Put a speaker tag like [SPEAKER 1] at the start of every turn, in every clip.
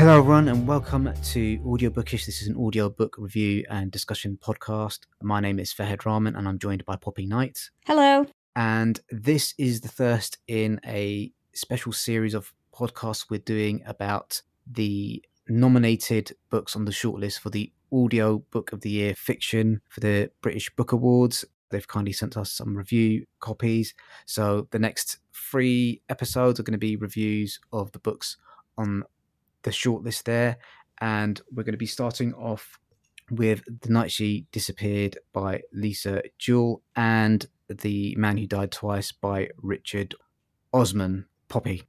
[SPEAKER 1] Hello everyone and welcome to Audiobookish. This is an audiobook review and discussion podcast. My name is Fahed Rahman and I'm joined by Poppy Knight.
[SPEAKER 2] Hello.
[SPEAKER 1] And this is the first in a special series of podcasts we're doing about the nominated books on the shortlist for the Audio Book of the Year fiction for the British Book Awards. They've kindly sent us some review copies. So the next 3 episodes are going to be reviews of the books on the shortlist there, and we're going to be starting off with The Night She Disappeared by Lisa Jewell and The Man Who Died Twice by Richard Osman. Poppy.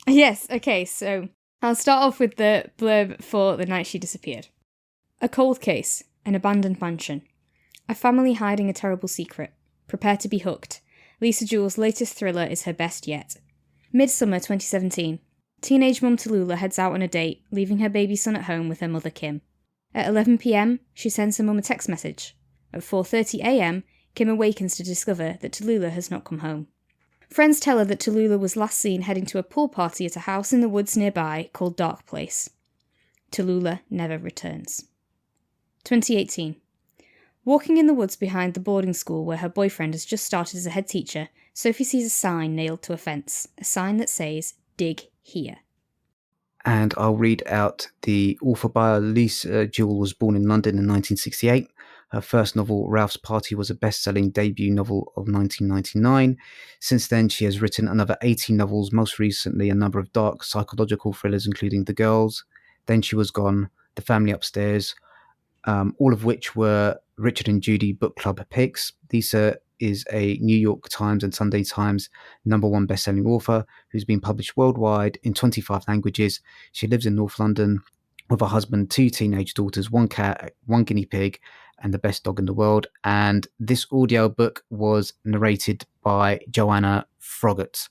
[SPEAKER 2] Yes, okay, so I'll start off with the blurb for The Night She Disappeared. A cold case, an abandoned mansion. A family hiding a terrible secret. Prepare to be hooked. Lisa Jewell's latest thriller is her best yet. Midsummer 2017. Teenage mum Tallulah heads out on a date, leaving her baby son at home with her mother Kim. At 11 p.m, she sends her mum a text message. At 4:30 a.m, Kim awakens to discover that Tallulah has not come home. Friends tell her that Tallulah was last seen heading to a pool party at a house in the woods nearby called Dark Place. Tallulah never returns. 2018. Walking in the woods behind the boarding school where her boyfriend has just started as a head teacher, Sophie sees a sign nailed to a fence, a sign that says, "Dig here."
[SPEAKER 1] And I'll read out the author bio. Lisa Jewell was born in London in 1968. Her first novel, Ralph's Party, was a best-selling debut novel of 1999. Since then, she has written another 18 novels, most recently a number of dark psychological thrillers, including The Girls, Then She Was Gone, The Family Upstairs, all of which were Richard and Judy Book Club picks. Lisa is a New York Times and Sunday Times #1 best-selling author who's been published worldwide in 25 languages. She lives in North London with her husband, 2 teenage daughters, 1 cat, 1 guinea pig, and the best dog in the world. And this audiobook was narrated by Joanne Froggatt.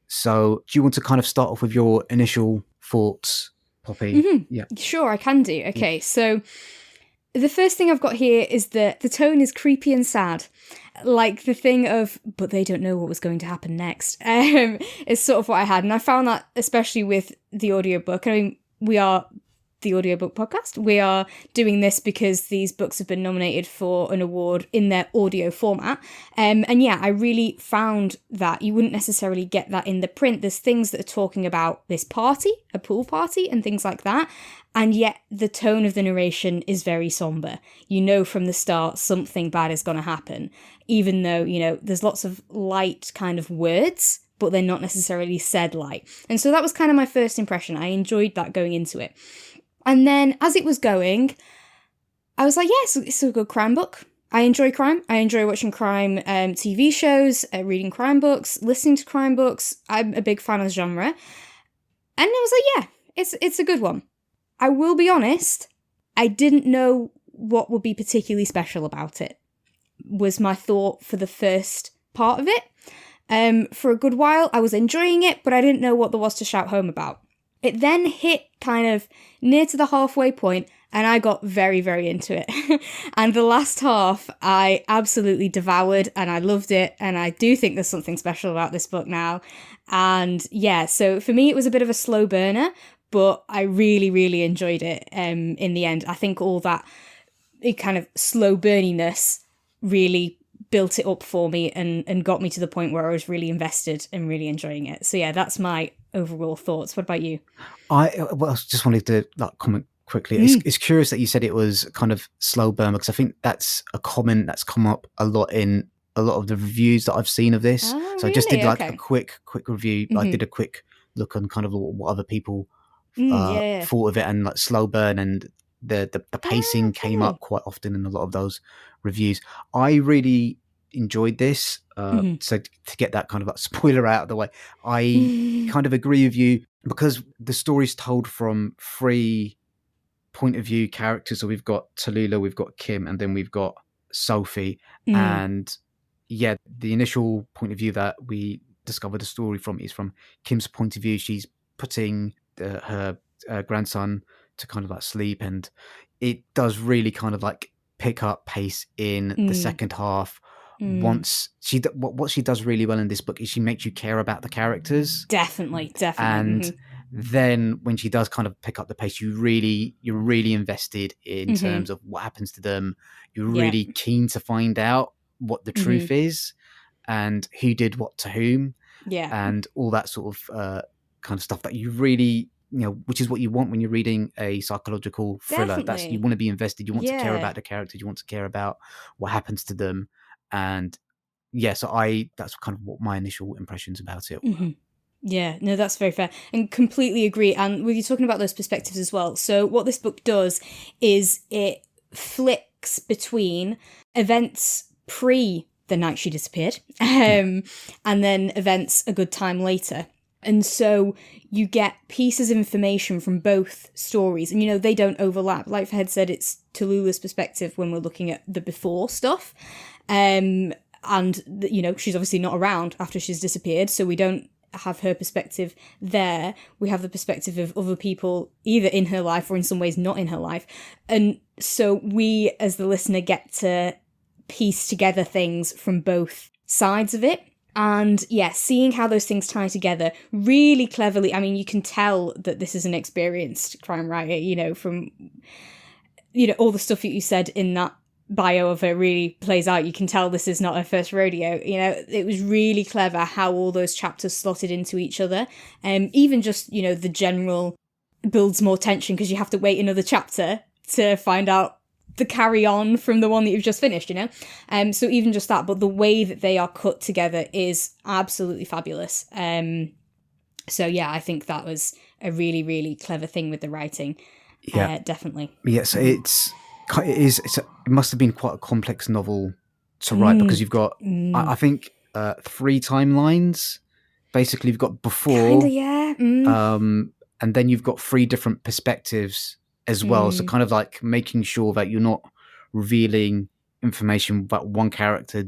[SPEAKER 1] So do you want to kind of start off with your initial thoughts, Poppy?
[SPEAKER 2] Mm-hmm.
[SPEAKER 1] Yeah.
[SPEAKER 2] Sure, I can do. Okay, so the first thing I've got here is that the tone is creepy and sad. Like the thing of, but they don't know what was going to happen next, is sort of what I had. And I found that especially with the audiobook. I mean, we are the audiobook podcast. We are doing this because these books have been nominated for an award in their audio format. And yeah, I really found that you wouldn't necessarily get that in the print. There's things that are talking about this party, a pool party, and things like that. And yet the tone of the narration is very somber. You know from the start something bad is going to happen, even though, you know, there's lots of light kind of words, but they're not necessarily said light. And so that was kind of my first impression. I enjoyed that going into it. And then as it was going, I was like, yes, it's a good crime book. I enjoy crime. I enjoy watching crime TV shows, reading crime books, listening to crime books. I'm a big fan of the genre. And I was like, yeah, it's a good one. I will be honest, I didn't know what would be particularly special about it, was my thought for the first part of it. For a good while, I was enjoying it, but I didn't know what there was to shout home about. It then hit kind of near to the halfway point, and I got very, very into it. And the last half, I absolutely devoured, and I loved it, and I do think there's something special about this book now. And yeah, so for me, it was a bit of a slow burner, but I really, really enjoyed it in the end. I think all that kind of slow burniness really built it up for me and got me to the point where I was really invested and really enjoying it. So yeah, that's my overall thoughts. What about you?
[SPEAKER 1] I just wanted to comment quickly. It's curious that you said it was kind of slow burn, because I think that's a comment that's come up a lot in a lot of the reviews that I've seen of this. So
[SPEAKER 2] really?
[SPEAKER 1] I just did a quick review. I did a quick look on kind of what other people thought of it, and like slow burn and the pacing came up quite often in a lot of those reviews. I really enjoyed this. So to get that kind of like spoiler out of the way, I kind of agree with you, because the story's told from 3 point of view characters. So we've got Tallulah, we've got Kim, and then we've got Sophie. And yeah, the initial point of view that we discover the story from is from Kim's point of view. She's putting her grandson to kind of like sleep, and it does really kind of like pick up pace in the second half. Once what she does really well in this book is she makes you care about the characters.
[SPEAKER 2] Definitely.
[SPEAKER 1] And then when she does kind of pick up the pace, you're really invested in terms of what happens to them. You're really keen to find out what the truth is and who did what to whom, and all that sort of kind of stuff that you really, which is what you want when you're reading a psychological thriller. That's, you want to be invested. You want to care about the characters. You want to care about what happens to them. And so that's kind of what my initial impressions about it were.
[SPEAKER 2] Yeah, no, that's very fair, and completely agree. And with you talking about those perspectives as well, so what this book does is it flicks between events pre the night she disappeared, and then events a good time later. And so you get pieces of information from both stories, and they don't overlap. Like Fahad said, it's Tallulah's perspective when we're looking at the before stuff, and she's obviously not around after she's disappeared, so we don't have her perspective there. We have the perspective of other people either in her life or in some ways not in her life, and so we as the listener get to piece together things from both sides of it. And seeing how those things tie together really cleverly. I mean, you can tell that this is an experienced crime writer, from all the stuff that you said in that bio of her really plays out. You can tell this is not her first rodeo. It was really clever how all those chapters slotted into each other. Even just, the general builds more tension because you have to wait another chapter to find out the carry on from the one that you've just finished, so even just that, but the way that they are cut together is absolutely fabulous. So I think that was a really, really clever thing with the writing. Definitely.
[SPEAKER 1] So it must have been quite a complex novel to write because you've got I think 3 timelines. Basically you've got before, and then you've got 3 different perspectives as well, so kind of like making sure that you're not revealing information that one character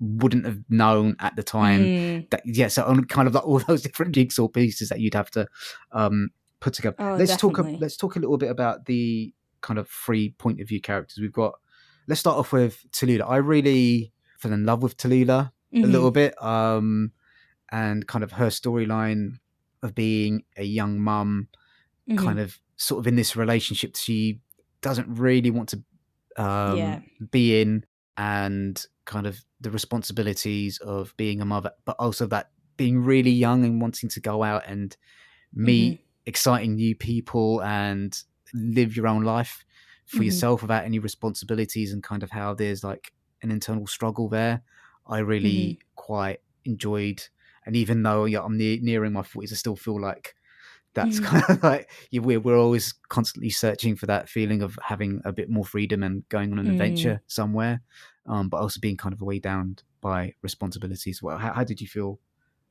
[SPEAKER 1] wouldn't have known at the time. So kind of like all those different jigsaw pieces that you'd have to put together. Let's talk a little bit about the kind of 3 point of view characters we've got. Let's start off with Tallulah. I really fell in love with Tallulah a little bit, and kind of her storyline of being a young mum, kind of sort of in this relationship she doesn't really want to be in, and kind of the responsibilities of being a mother, but also that being really young and wanting to go out and meet exciting new people and live your own life for yourself without any responsibilities, and kind of how there's like an internal struggle there. I really quite enjoyed, and even though I'm nearing my 40s, I still feel like that's kind of like we're always constantly searching for that feeling of having a bit more freedom and going on an adventure somewhere, but also being kind of weighed down by responsibilities. Well, how did you feel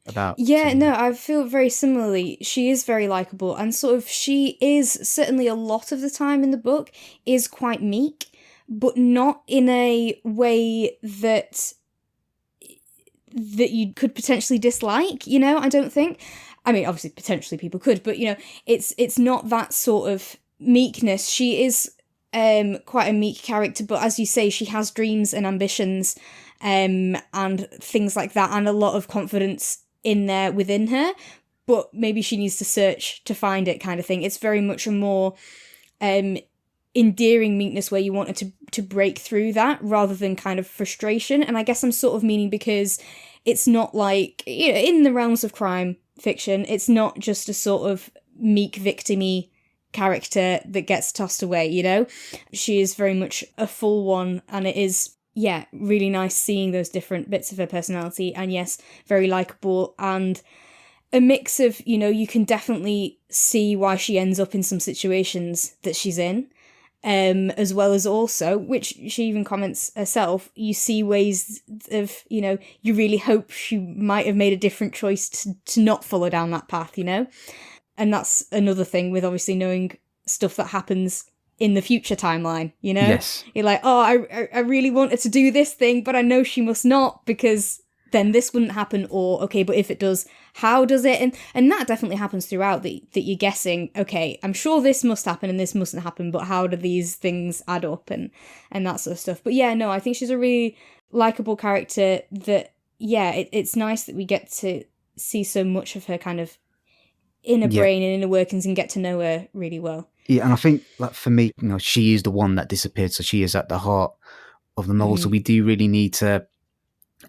[SPEAKER 1] about
[SPEAKER 2] no, I feel very similarly. She is very likable, and sort of she is certainly a lot of the time in the book is quite meek, but not in a way that you could potentially dislike, I don't think. I mean, obviously, potentially people could, but, it's not that sort of meekness. She is quite a meek character, but as you say, she has dreams and ambitions and things like that, and a lot of confidence in there within her, but maybe she needs to search to find it kind of thing. It's very much a more endearing meekness where you want her to break through that rather than kind of frustration. And I guess I'm sort of meaning because it's not like, in the realms of crime fiction, it's not just a sort of meek victim-y character that gets tossed away, She is very much a full one, and it is, really nice seeing those different bits of her personality, and yes, very likeable, and a mix of, you can definitely see why she ends up in some situations that she's in, as well as also, which she even comments herself, you see ways of, you really hope she might have made a different choice to not follow down that path, And that's another thing with obviously knowing stuff that happens in the future timeline,
[SPEAKER 1] Yes.
[SPEAKER 2] You're like, oh, I really wanted to do this thing, but I know she must not, because then this wouldn't happen, or okay, but if it does, how does it? And that definitely happens throughout, that you're guessing, okay, I'm sure this must happen and this mustn't happen, but how do these things add up and that sort of stuff. But no, I think she's a really likable character that, it's nice that we get to see so much of her kind of inner brain and inner workings and get to know her really well.
[SPEAKER 1] Yeah, and I think, like, for me, she is the one that disappeared, so she is at the heart of the novel. So we do really need to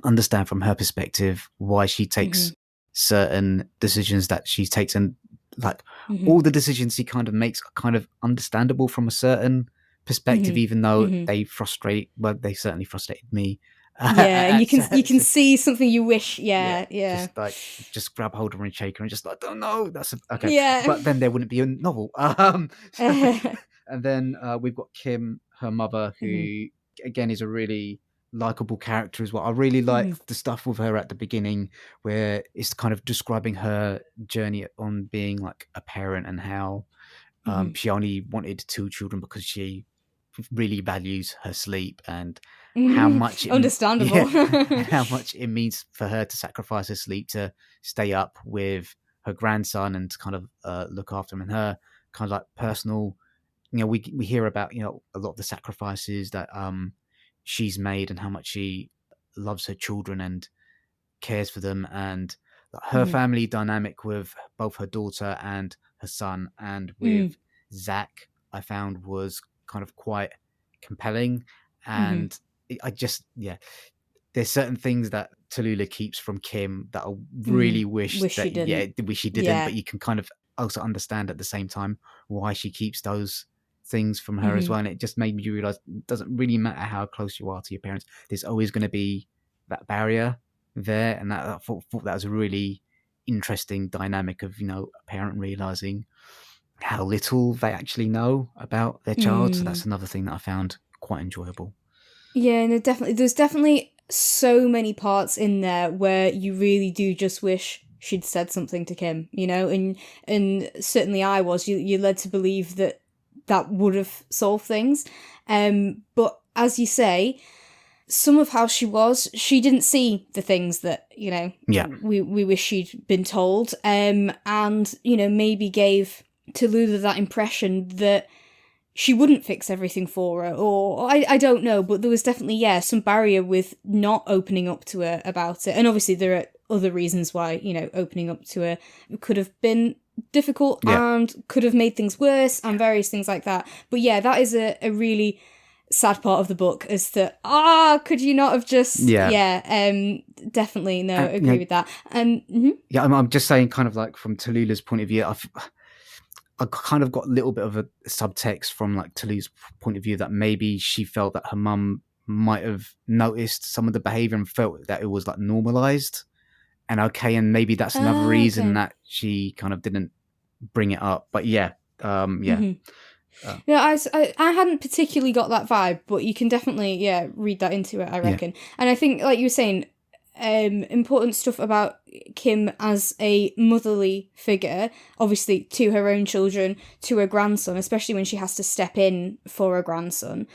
[SPEAKER 1] understand from her perspective why she takes certain decisions that she takes, and like all the decisions she kind of makes are kind of understandable from a certain perspective, even though they certainly frustrated me.
[SPEAKER 2] Yeah, and you can see something you wish. Yeah.
[SPEAKER 1] Just grab hold of her and shake her and just like, oh no, that's okay.
[SPEAKER 2] Yeah.
[SPEAKER 1] But then there wouldn't be a novel. And then we've got Kim, her mother, who again is a really likable character as well. I really like the stuff with her at the beginning, where it's kind of describing her journey on being like a parent, and how she only wanted 2 children because she really values her sleep, and how much
[SPEAKER 2] understandable
[SPEAKER 1] how much it means for her to sacrifice her sleep to stay up with her grandson and to kind of look after him, and her kind of like personal, we hear about a lot of the sacrifices that she's made, and how much she loves her children and cares for them, and her family dynamic with both her daughter and her son and with Zach, I found was kind of quite compelling. And I just there's certain things that Tallulah keeps from Kim that I really wish that
[SPEAKER 2] she didn't.
[SPEAKER 1] Wish she didn't, but you can kind of also understand at the same time why she keeps those things from her as well. And it just made me realize it doesn't really matter how close you are to your parents, there's always going to be that barrier there. And that I thought that was a really interesting dynamic of a parent realizing how little they actually know about their child. So that's another thing that I found quite enjoyable.
[SPEAKER 2] Yeah, no, definitely. There's definitely so many parts in there where you really do just wish she'd said something to Kim, and certainly I was. You're led to believe that would have solved things. But as you say, some of how she didn't see the things that, we wish she'd been told. And, maybe gave Tallulah that impression that she wouldn't fix everything for her, or I don't know, but there was definitely, some barrier with not opening up to her about it. And obviously there are other reasons why, opening up to her could have been difficult and could have made things worse and various things like that. But that is a really sad part of the book, is that, could you not have just, definitely, no, agree with that. And
[SPEAKER 1] I'm just saying, kind of like from Tallulah's point of view, I kind of got a little bit of a subtext from like Tallulah's point of view that maybe she felt that her mum might have noticed some of the behavior and felt that it was like normalized and okay, and maybe that's another reason that she kind of didn't bring it up. But I
[SPEAKER 2] hadn't particularly got that vibe, but you can definitely read that into it, I reckon. And I think, like you were saying, important stuff about Kim as a motherly figure, obviously to her own children, to her grandson, especially when she has to step in for her grandson.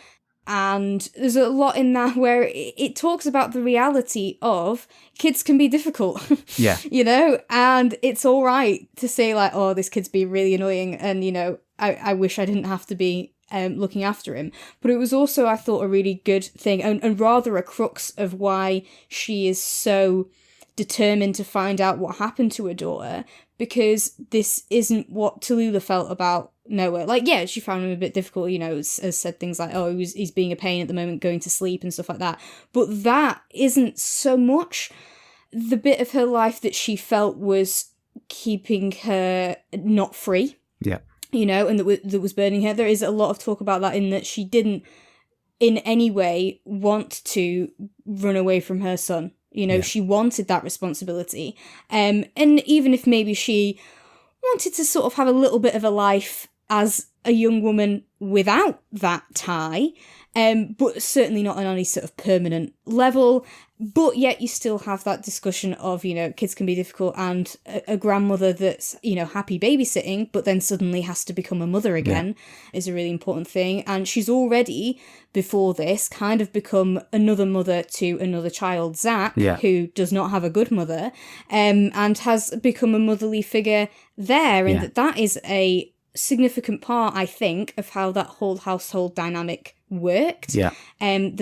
[SPEAKER 2] And there's a lot in that where it talks about the reality of kids can be difficult. And it's all right to say like, oh, this kid's being really annoying, and I wish I didn't have to be looking after him. But it was also, I thought, a really good thing, and rather a crux of why she is so determined to find out what happened to her daughter, because this isn't what Tallulah felt about Noah. Like, she found him a bit difficult, has said things like, oh, he's being a pain at the moment going to sleep and stuff like that. But that isn't so much the bit of her life that she felt was keeping her not free.
[SPEAKER 1] Yeah.
[SPEAKER 2] And that was burning her. There is a lot of talk about that, in that she didn't in any way want to run away from her son. She wanted that responsibility. And even if maybe she wanted to sort of have a little bit of a life as a young woman without that tie, but certainly not on any sort of permanent level. But yet you still have that discussion of, kids can be difficult, and a grandmother that's, happy babysitting, but then suddenly has to become a mother again is a really important thing. And she's already, before this, kind of become another mother to another child, Zach, who does not have a good mother, and has become a motherly figure there. And that is a significant part, I think, of how that whole household dynamic worked. The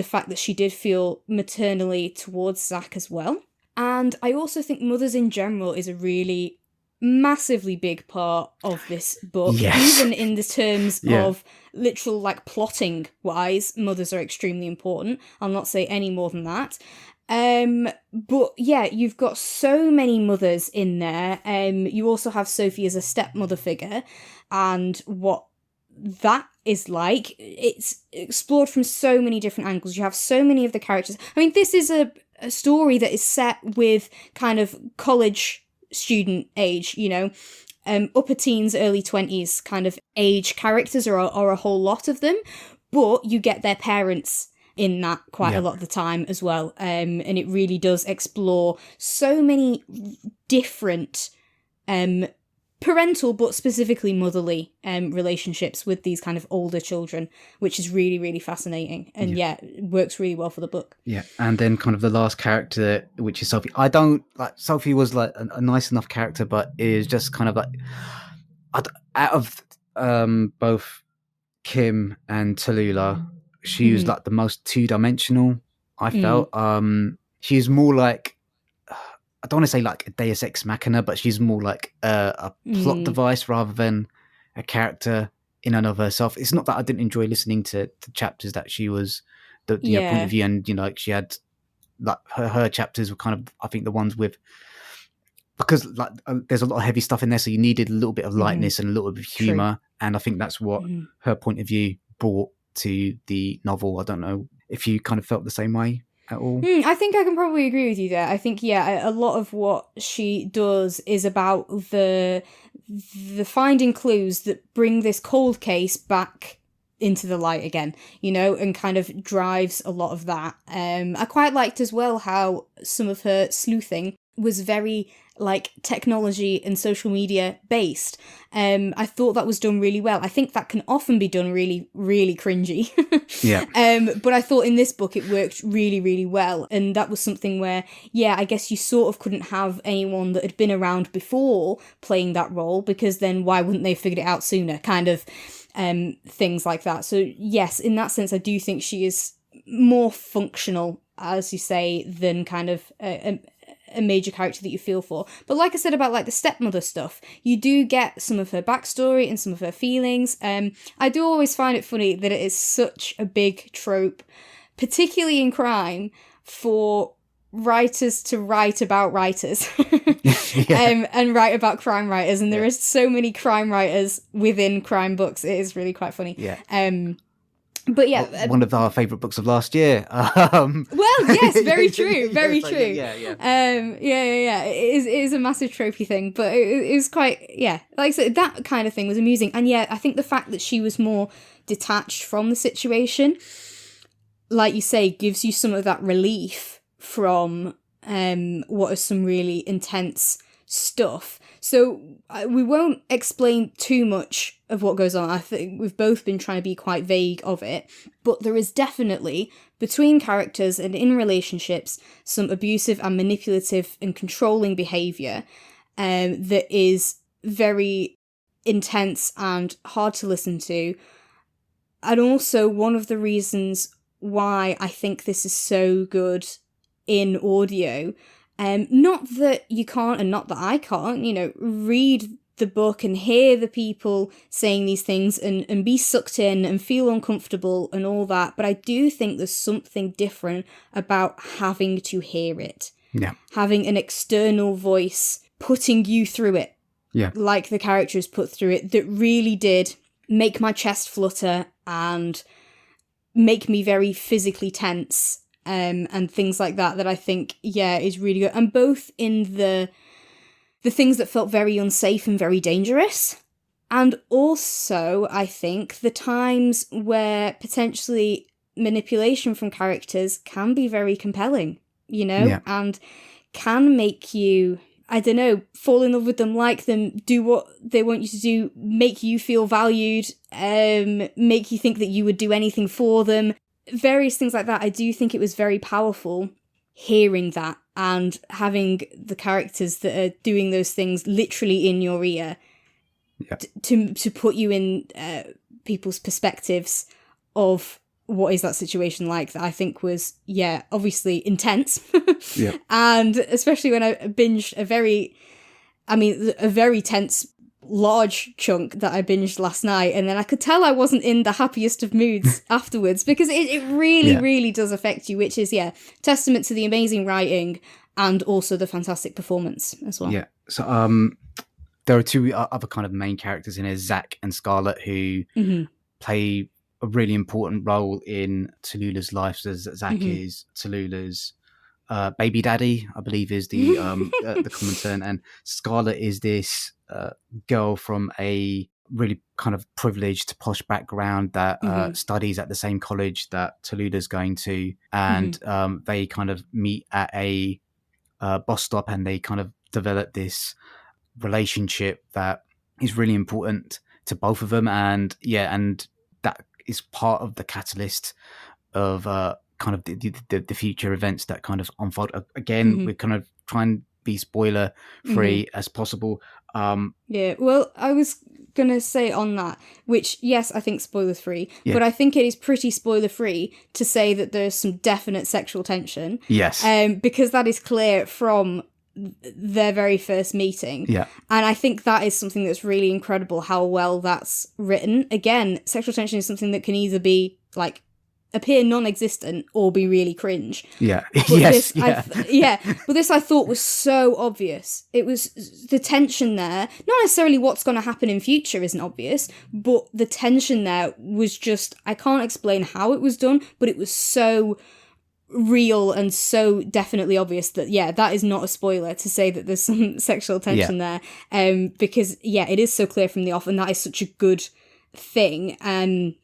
[SPEAKER 2] fact that she did feel maternally towards Zach as well. And I also think mothers in general is a really massively big part of this book.
[SPEAKER 1] Yes.
[SPEAKER 2] Even in the terms
[SPEAKER 1] Yeah.
[SPEAKER 2] of literal, like, plotting wise, mothers are extremely important. I'll not say any more than that. But yeah, you've got so many mothers in there. You also have Sophie as a stepmother figure, and what that is like. It's explored from so many different angles. You have so many of the characters. I mean, this is a story that is set with kind of college student age, you know, upper teens, early 20s kind of age characters are a whole lot of them, but you get their parents in that quite a lot of the time as well. And it really does explore so many different parental, but specifically motherly relationships with these kind of older children, which is really, really fascinating. And it works really well for the book.
[SPEAKER 1] Yeah, and then kind of the last character, which is Sophie. I don't like Sophie was like a nice enough character, but it is just kind of like out of both Kim and Tallulah, she was like the most two-dimensional. I felt she's more like, I don't want to say like a Deus Ex Machina, but she's more like a plot device rather than a character in and of herself. It's not that I didn't enjoy listening to the chapters that she was the point of view, and like she had like her chapters were kind of, I think, the ones with, because like there's a lot of heavy stuff in there, so you needed a little bit of lightness and a little bit of humor, and I think that's what her point of view brought to the novel. I don't know if you kind of felt the same way at all.
[SPEAKER 2] I think I can probably agree with you there. I think, a lot of what she does is about the finding clues that bring this cold case back into the light again, you know, and kind of drives a lot of that. I quite liked as well how some of her sleuthing was very like technology and social media based. I thought that was done really well. I think that can often be done really, really cringy. But I thought in this book it worked really, really well. And that was something where, I guess you sort of couldn't have anyone that had been around before playing that role, because then why wouldn't they have figured it out sooner? Kind of things like that. So yes, in that sense, I do think she is more functional, as you say, than kind of a major character that you feel for. But like I said about like the stepmother stuff, you do get some of her backstory and some of her feelings. I do always find it funny that it is such a big trope, particularly in crime, for writers to write about writers and write about crime writers, and there are so many crime writers within crime books. It is really quite funny. But
[SPEAKER 1] one of our favourite books of last year.
[SPEAKER 2] Well, yes, very true, very true. It is a massive tropey thing, but it was quite, like I said, that kind of thing was amusing. And I think the fact that she was more detached from the situation, like you say, gives you some of that relief from what is some really intense stuff. So we won't explain too much of what goes on. I think we've both been trying to be quite vague of it, but there is definitely, between characters and in relationships, some abusive and manipulative and controlling behaviour that is very intense and hard to listen to. And also one of the reasons why I think this is so good in audio, not that you can't, and not that I can't, read the book and hear the people saying these things and be sucked in and feel uncomfortable and all that, but I do think there's something different about having to hear it. Having an external voice putting you through it, like the characters put through it, that really did make my chest flutter and make me very physically tense. And things like that I think, is really good. And both in the things that felt very unsafe and very dangerous, and also, I think, the times where potentially manipulation from characters can be very compelling, and can make you, I don't know, fall in love with them, like them, do what they want you to do, make you feel valued, make you think that you would do anything for them. Various things like that. I do think it was very powerful hearing that and having the characters that are doing those things literally in your ear to put you in people's perspectives of what is that situation like, that I think was, obviously intense. And especially when I binged a very I mean, a very tense, large chunk that I binged last night, and then I could tell I wasn't in the happiest of moods afterwards, because it really, really does affect you, which is, testament to the amazing writing and also the fantastic performance as well.
[SPEAKER 1] Yeah. So there are two other kind of main characters in here, Zach and Scarlett, who play a really important role in Tallulah's life. So Zach is Tallulah's baby daddy, I believe, is the common term, and Scarlett is this girl from a really kind of privileged posh background that studies at the same college that Tallulah's going to, and they kind of meet at a bus stop, and they kind of develop this relationship that is really important to both of them, and that is part of the catalyst of kind of the future events that kind of unfold. Again, we kind of try and be spoiler free as possible.
[SPEAKER 2] Well, I was gonna say on that, which, yes, I think spoiler free, but I think it is pretty spoiler free to say that there's some definite sexual tension.
[SPEAKER 1] Yes.
[SPEAKER 2] Because that is clear from their very first meeting.
[SPEAKER 1] Yeah.
[SPEAKER 2] And I think that is something that's really incredible, how well that's written. Again, sexual tension is something that can either be like appear non-existent or be really cringe.
[SPEAKER 1] Yeah.
[SPEAKER 2] But but this I thought was so obvious. It was the tension there. Not necessarily what's going to happen in future isn't obvious, but the tension there was just, I can't explain how it was done, but it was so real and so definitely obvious that that is not a spoiler to say that there's some sexual tension there, because it is so clear from the off, and that is such a good thing, and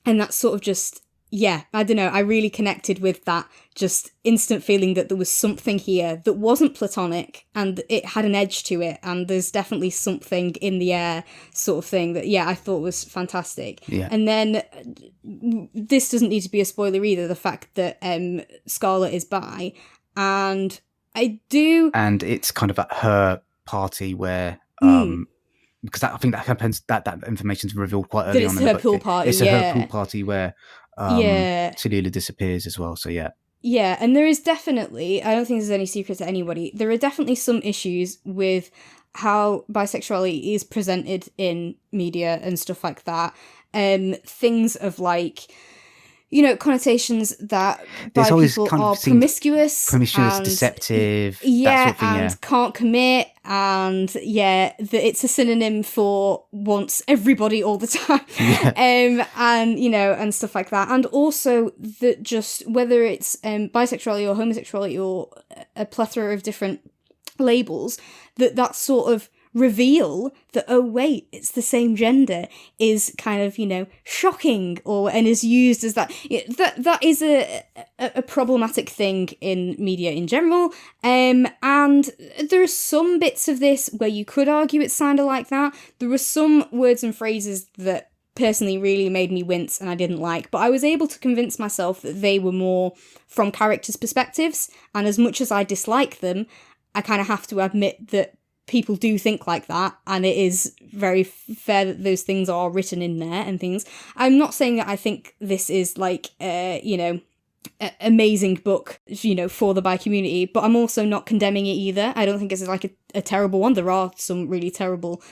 [SPEAKER 2] that's sort of just I don't know, I really connected with that just instant feeling that there was something here that wasn't platonic and it had an edge to it, and there's definitely something in the air sort of thing that I thought was fantastic. And then this doesn't need to be a spoiler either, the fact that Scarlett is bi, and it's kind of at her party where because I think that happens, that information is revealed quite early on in the book. Pool party,
[SPEAKER 1] it's her pool party where Tallulah disappears as well, so and
[SPEAKER 2] there is definitely, I don't think there's any secret to anybody, there are definitely some issues with how bisexuality is presented in media and stuff like that. Things of like, connotations that bi people are promiscuous,
[SPEAKER 1] deceptive, that sort of thing,
[SPEAKER 2] and can't commit, and that it's a synonym for wants everybody all the time, and stuff like that, and also that just whether it's bisexuality or homosexuality or a plethora of different labels, that sort of reveal that, oh wait, it's the same gender, is kind of shocking, and is used as that is a problematic thing in media in general, and there are some bits of this where you could argue it sounded like that. There were some words and phrases that personally really made me wince and I didn't like, but I was able to convince myself that they were more from characters' perspectives, and as much as I dislike them, I kind of have to admit that people do think like that, and it is very fair that those things are written in there and things. I'm not saying that I think this is like amazing book, for the bi community, but I'm also not condemning it either. I don't think it's like a terrible one. There are some really terrible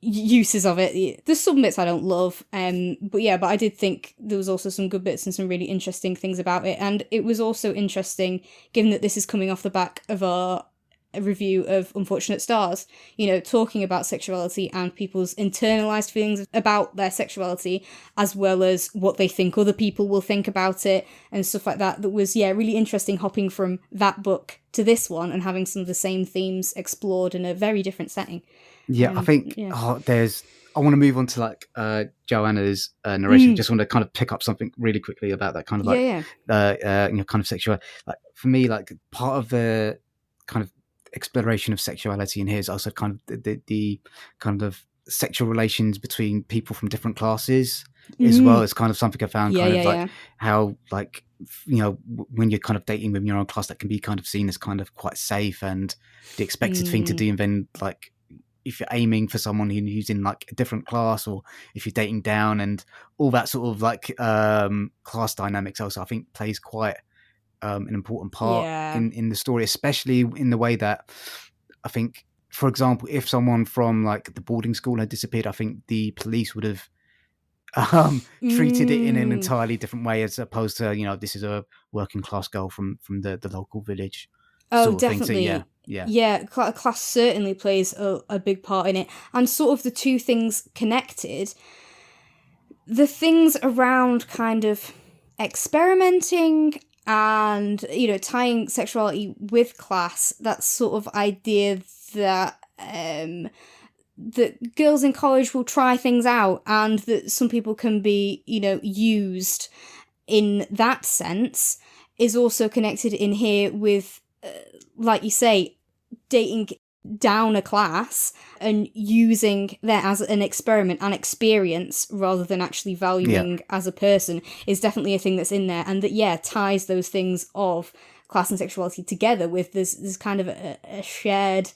[SPEAKER 2] uses of it. There's some bits I don't love, but I did think there was also some good bits and some really interesting things about it. And it was also interesting, given that this is coming off the back of our review of Unfortunate Stars, talking about sexuality and people's internalized feelings about their sexuality, as well as what they think other people will think about it and stuff like that. That was really interesting, hopping from that book to this one and having some of the same themes explored in a very different setting.
[SPEAKER 1] I think I want to move on to like Joanna's narration. Just want to kind of pick up something really quickly about that kind of kind of sexual, like for me, like part of the kind of exploration of sexuality in here is also kind of the kind of sexual relations between people from different classes as well. It's kind of something I found how like when you're kind of dating with your own class, that can be kind of seen as kind of quite safe and the expected thing to do, and then like if you're aiming for someone who's in like a different class, or if you're dating down, and all that sort of like class dynamics also I think plays quite an important part in the story, especially in the way that I think for example, if someone from like the boarding school had disappeared, I think the police would have treated it in an entirely different way, as opposed to, you know, this is a working class girl from the local village
[SPEAKER 2] Oh,
[SPEAKER 1] sort of thing. So
[SPEAKER 2] definitely.
[SPEAKER 1] yeah,
[SPEAKER 2] Yeah, class certainly plays a big part in it. And sort of the two things connected, the things around kind of experimenting and, you know, tying sexuality with class, that sort of idea that that girls in college will try things out and that some people can be, you know, used in that sense, is also connected in here with, like you say, dating down a class and using that as an experiment and experience rather than actually valuing as a person is definitely a thing that's in there, and that ties those things of class and sexuality together with this kind of a shared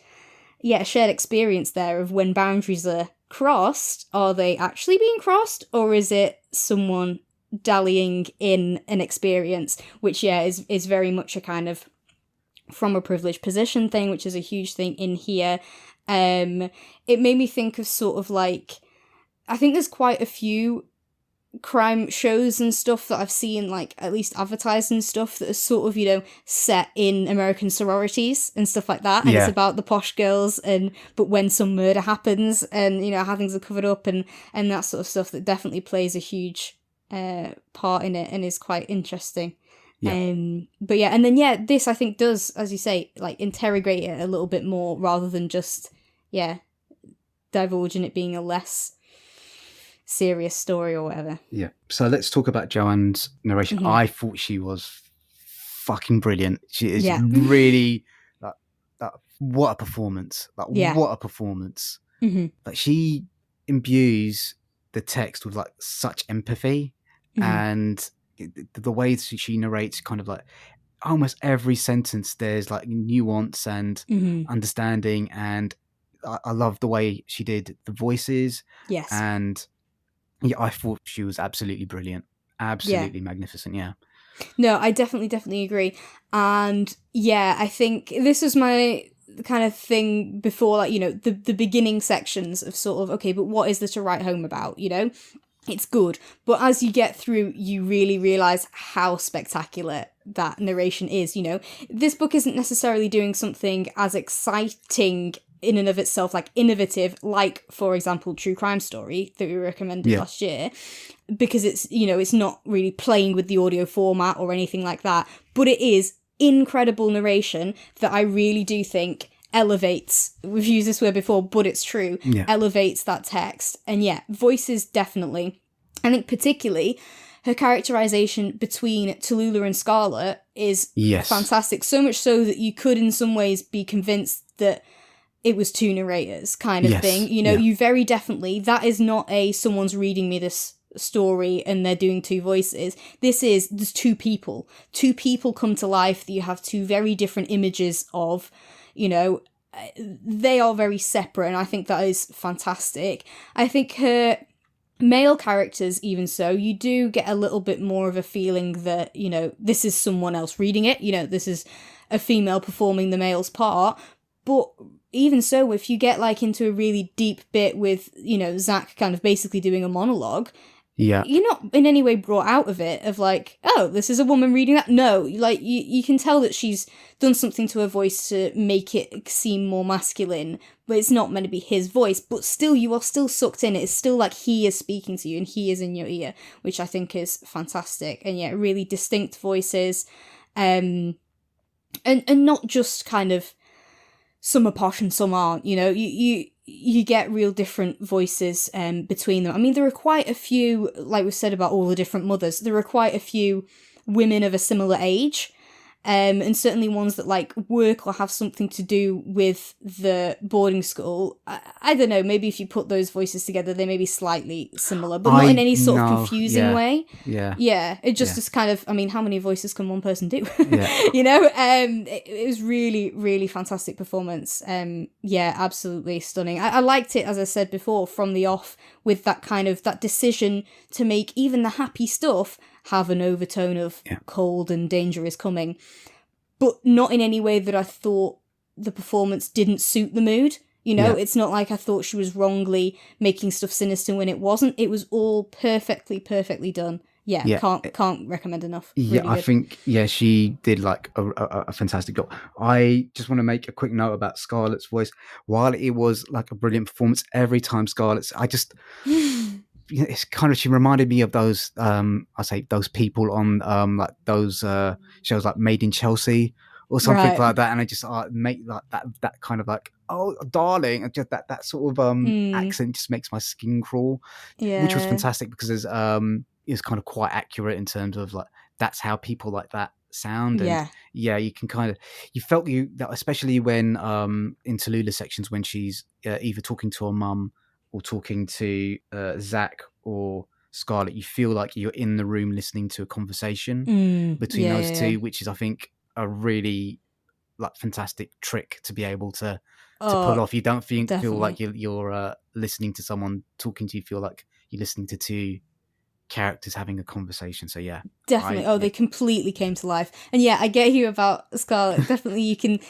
[SPEAKER 2] experience there of when boundaries are crossed. Are they actually being crossed, or is it someone dallying in an experience, which is very much a kind of from a privileged position thing, which is a huge thing in here. It made me think of sort of like, I think there's quite a few crime shows and stuff that I've seen, like at least advertised and stuff, that are sort of, you know, set in American sororities and stuff like that, and it's about the posh girls, and but when some murder happens and, you know, how things are covered up and that sort of stuff, that definitely plays a huge part in it and is quite interesting. But and then this I think does, as you say, like interrogate it a little bit more rather than just divulging it being a less serious story or whatever.
[SPEAKER 1] So let's talk about Joanne's narration. I thought she was fucking brilliant. She is really like what a performance. What a performance. Like, she imbues the text with like such empathy, and the way she narrates, kind of like almost every sentence there's like nuance and understanding, and I love the way she did the voices. And I thought she was absolutely brilliant, absolutely magnificent.
[SPEAKER 2] No, I definitely agree. And I think this was my kind of thing before, like, you know, the beginning sections of sort of, okay, but what is there to write home about, you know? It's good, but as you get through, you really realise how spectacular that narration is, you know? This book isn't necessarily doing something as exciting in and of itself, like innovative, like, for example, True Crime Story that we recommended last year, because it's, you know, it's not really playing with the audio format or anything like that, but it is incredible narration that I really do think elevates, we've used this word before, but it's true, elevates that text. And voices definitely. I think particularly her characterization between Tallulah and Scarlett is fantastic, so much so that you could in some ways be convinced that it was two narrators kind of thing, you know. You very definitely, that is not a someone's reading me this story and they're doing two voices. There's two people come to life that you have two very different images of, you know. They are very separate, and I think that is fantastic. I think her male characters, even so, you do get a little bit more of a feeling that, you know, this is someone else reading it, you know, this is a female performing the male's part. But even so, if you get like into a really deep bit with, you know, Zach kind of basically doing a monologue, you're not in any way brought out of it of like, oh, this is a woman reading that. No, like you can tell that she's done something to her voice to make it seem more masculine, but it's not meant to be his voice. But still, you are still sucked in. It's still like he is speaking to you and he is in your ear, which I think is fantastic. And really distinct voices, and not just kind of some are posh and some aren't, you know, you get real different voices between them. I mean, there are quite a few, like we said about all the different mothers, there are quite a few women of a similar age, and certainly ones that like work or have something to do with the boarding school. I don't know, maybe if you put those voices together, they may be slightly similar, but not in any sort of confusing way. It just is kind of, I mean, how many voices can one person do? You know, it was really, really fantastic performance. Absolutely stunning. I liked it, as I said before, from the off, with that kind of, that decision to make even the happy stuff have an overtone of cold and danger is coming, but not in any way that I thought the performance didn't suit the mood. You know,
[SPEAKER 1] Yeah.
[SPEAKER 2] it's not like I thought she was wrongly making stuff sinister when it wasn't. It was all perfectly done. Yeah,
[SPEAKER 1] Yeah.
[SPEAKER 2] can't recommend enough.
[SPEAKER 1] Yeah,
[SPEAKER 2] Really
[SPEAKER 1] I
[SPEAKER 2] good.
[SPEAKER 1] think she did like a fantastic job. I just want to make a quick note about Scarlett's voice. While it was like a brilliant performance, every time it's kind of, she reminded me of those I say those people on like those shows like Made in Chelsea or something
[SPEAKER 2] Right.
[SPEAKER 1] like that, and I just make like that kind of like, oh darling, and just that sort of accent just makes my skin crawl, which was
[SPEAKER 2] Yeah.
[SPEAKER 1] fantastic because there's is kind of quite accurate in terms of like that's how people like that sound. And
[SPEAKER 2] Yeah.
[SPEAKER 1] you can kind of, you felt that especially when in Tallulah sections when she's either talking to her mum or talking to Zach or Scarlett, you feel like you're in the room listening to a conversation between those two, which is, I think, a really like fantastic trick to be able to pull off. You don't feel like you're listening to someone talking to you. Feel like you're listening to two characters having a conversation. So yeah,
[SPEAKER 2] definitely. They completely came to life. And yeah, I get you about Scarlett. Definitely, you can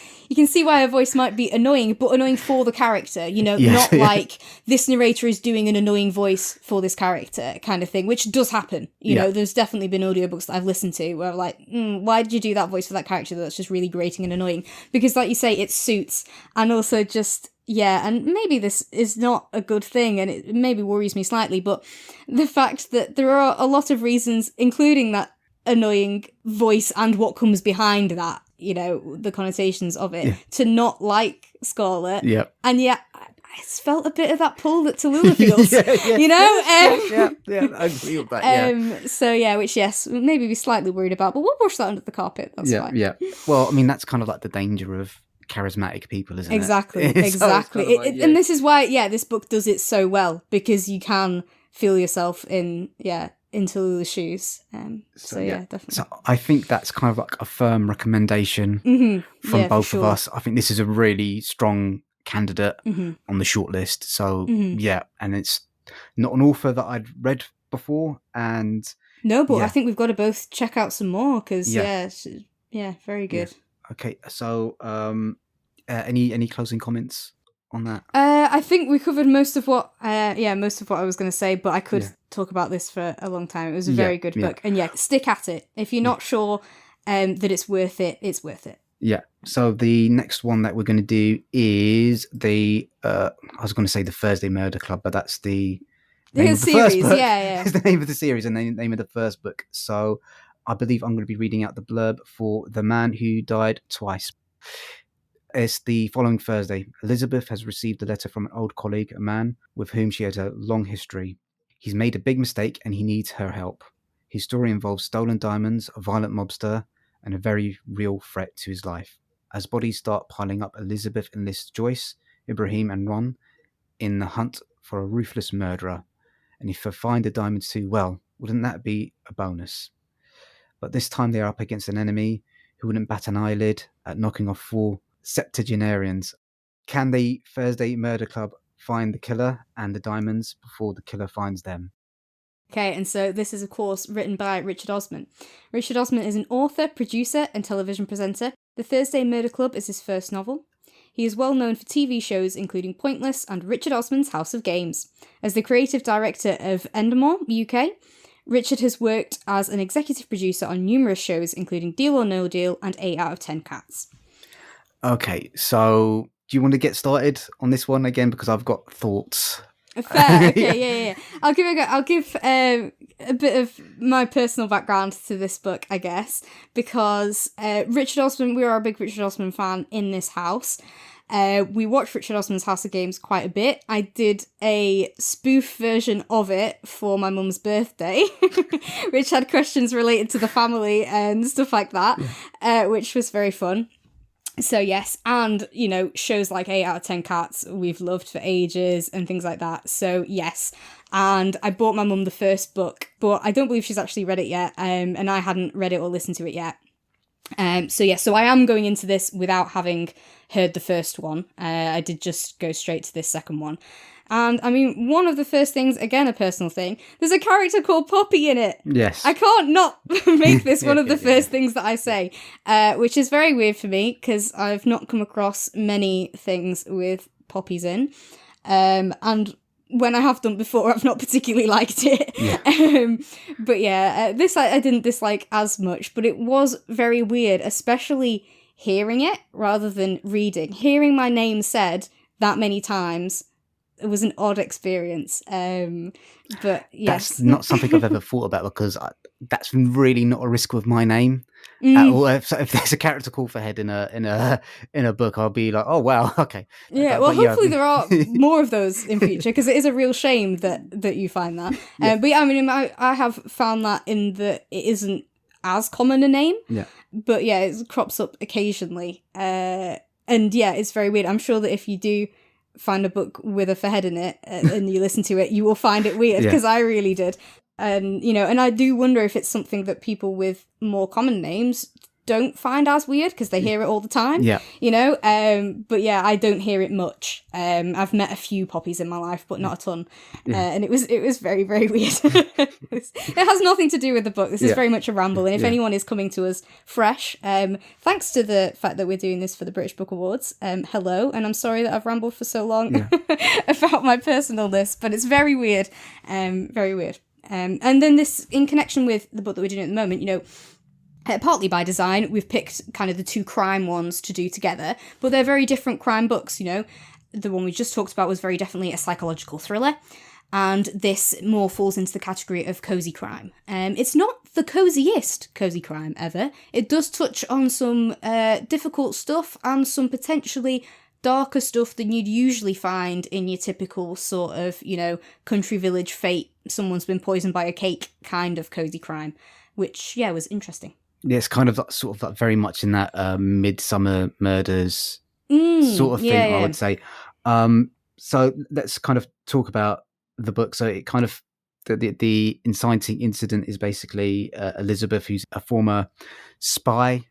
[SPEAKER 2] see why her voice might be annoying, but annoying for the character. You know, not like this narrator is doing an annoying voice for this character kind of thing, which does happen. You know, there's definitely been audiobooks that I've listened to where I'm like, why did you do that voice for that character? That's just really grating and annoying. Because, like you say, it suits, and also just. Yeah, and maybe this is not a good thing, and it maybe worries me slightly, but the fact that there are a lot of reasons, including that annoying voice and what comes behind that, you know, the connotations of it, to not like Scarlett.
[SPEAKER 1] Yeah.
[SPEAKER 2] And yet, I felt a bit of that pull that Tallulah feels, you know?
[SPEAKER 1] I agree with that,
[SPEAKER 2] So, yeah, which, yes, maybe be slightly worried about, but we'll push that under the carpet, that's fine.
[SPEAKER 1] Yeah. Well, I mean, that's kind of like the danger of charismatic people, isn't
[SPEAKER 2] Exactly.
[SPEAKER 1] it?
[SPEAKER 2] Exactly.
[SPEAKER 1] Kind of like,
[SPEAKER 2] and this is why, this book does it so well, because you can feel yourself in Tallulah's shoes. So definitely.
[SPEAKER 1] So I think that's kind of like a firm recommendation from both of us. I think this is a really strong candidate on the shortlist. So and it's not an author that I'd read before, and
[SPEAKER 2] no, but I think we've got to both check out some more because very good.
[SPEAKER 1] Okay, so any closing comments on that?
[SPEAKER 2] I think we covered most of what I was going to say, but I could talk about this for a long time. It was a very good book, and stick at it. If you're not sure that it's worth it, it's worth it. Yeah.
[SPEAKER 1] So the next one that we're going to do is the I was going to say the Thursday Murder Club, but that's the name of the
[SPEAKER 2] series.
[SPEAKER 1] First book.
[SPEAKER 2] Yeah.
[SPEAKER 1] It's the name of the series and the name of the first book. So I believe I'm going to be reading out the blurb for The Man Who Died Twice. It's the following Thursday. Elizabeth has received a letter from an old colleague, a man with whom she has a long history. He's made a big mistake and he needs her help. His story involves stolen diamonds, a violent mobster, and a very real threat to his life. As bodies start piling up, Elizabeth enlists Joyce, Ibrahim, and Ron in the hunt for a ruthless murderer. And if they find the diamonds too, well, wouldn't that be a bonus? But this time they are up against an enemy who wouldn't bat an eyelid at knocking off 4 septuagenarians. Can the Thursday Murder Club find the killer and the diamonds before the killer finds them?
[SPEAKER 2] Okay, and so this is, of course, written by Richard Osman. Richard Osman is an author, producer, and television presenter. The Thursday Murder Club is his first novel. He is well known for TV shows including Pointless and Richard Osman's House of Games. As the creative director of Endemol UK, Richard has worked as an executive producer on numerous shows including Deal or No Deal and 8 out of 10 Cats. Okay, so do you want to get started on this one again? Because I've got thoughts. Fair, okay, yeah. I'll give a bit of my personal background to this book, I guess, because Richard Osman, we are a big Richard Osman fan in this house. We watched Richard Osman's House of Games quite a bit. I did a spoof version of it for my mum's birthday, which had questions related to the family and stuff like that, which was very fun. So yes, and, you know, shows like 8 out of 10 Cats we've loved for ages and things like that. So yes, and I bought my mum the first book, but I don't believe she's actually read it yet, and I hadn't read it or listened to it yet. So I am going into this without having heard the first one. I did just go straight to this second one. And, I mean, one of the first things, again, a personal thing, there's a character called Poppy in it. Yes. I can't not make this one of the first things that I say, which is very weird for me, because I've not come across many things with poppies in. And when I have done before, I've not particularly liked it.
[SPEAKER 1] Yeah.
[SPEAKER 2] But yeah, this I didn't dislike as much, but it was very weird, especially hearing it rather than reading. Hearing my name said that many times, it was an odd experience. But yes.
[SPEAKER 1] That's not something I've ever thought about, because that's really not a risk with my name at all. So if there's a character called for head in a book, I'll be like, oh wow, okay.
[SPEAKER 2] Yeah, well, hopefully there are more of those in future, because it is a real shame that you find that. But yeah, I mean, I have found that in that it isn't as common a name.
[SPEAKER 1] Yeah.
[SPEAKER 2] But yeah, it crops up occasionally. And yeah, it's very weird. I'm sure that if you do find a book with a for head in it and you listen to it, you will find it weird, because I really did. And and I do wonder if it's something that people with more common names don't find as weird, because they hear it all the time. But yeah, I don't hear it much. I've met a few poppies in my life, but not a ton. And it was very, very weird. It has nothing to do with the book. This is very much a ramble, and if anyone is coming to us fresh, thanks to the fact that we're doing this for the British Book Awards, hello, and I'm sorry that I've rambled for so long about my personal list, but it's very weird. Very weird. And then this, in connection with the book that we're doing at the moment, partly by design, we've picked kind of the two crime ones to do together, but they're very different crime books. The one we just talked about was very definitely a psychological thriller, and this more falls into the category of cozy crime. It's not the coziest cozy crime ever. It does touch on some difficult stuff and some potentially darker stuff than you'd usually find in your typical sort of, country village fate, someone's been poisoned by a cake kind of cozy crime, which, was interesting.
[SPEAKER 1] Yeah, it's kind of sort of like very much in that Midsummer Murders sort of thing, I would say. So let's kind of talk about the book. So it kind of, the inciting incident is basically Elizabeth, who's a former spy,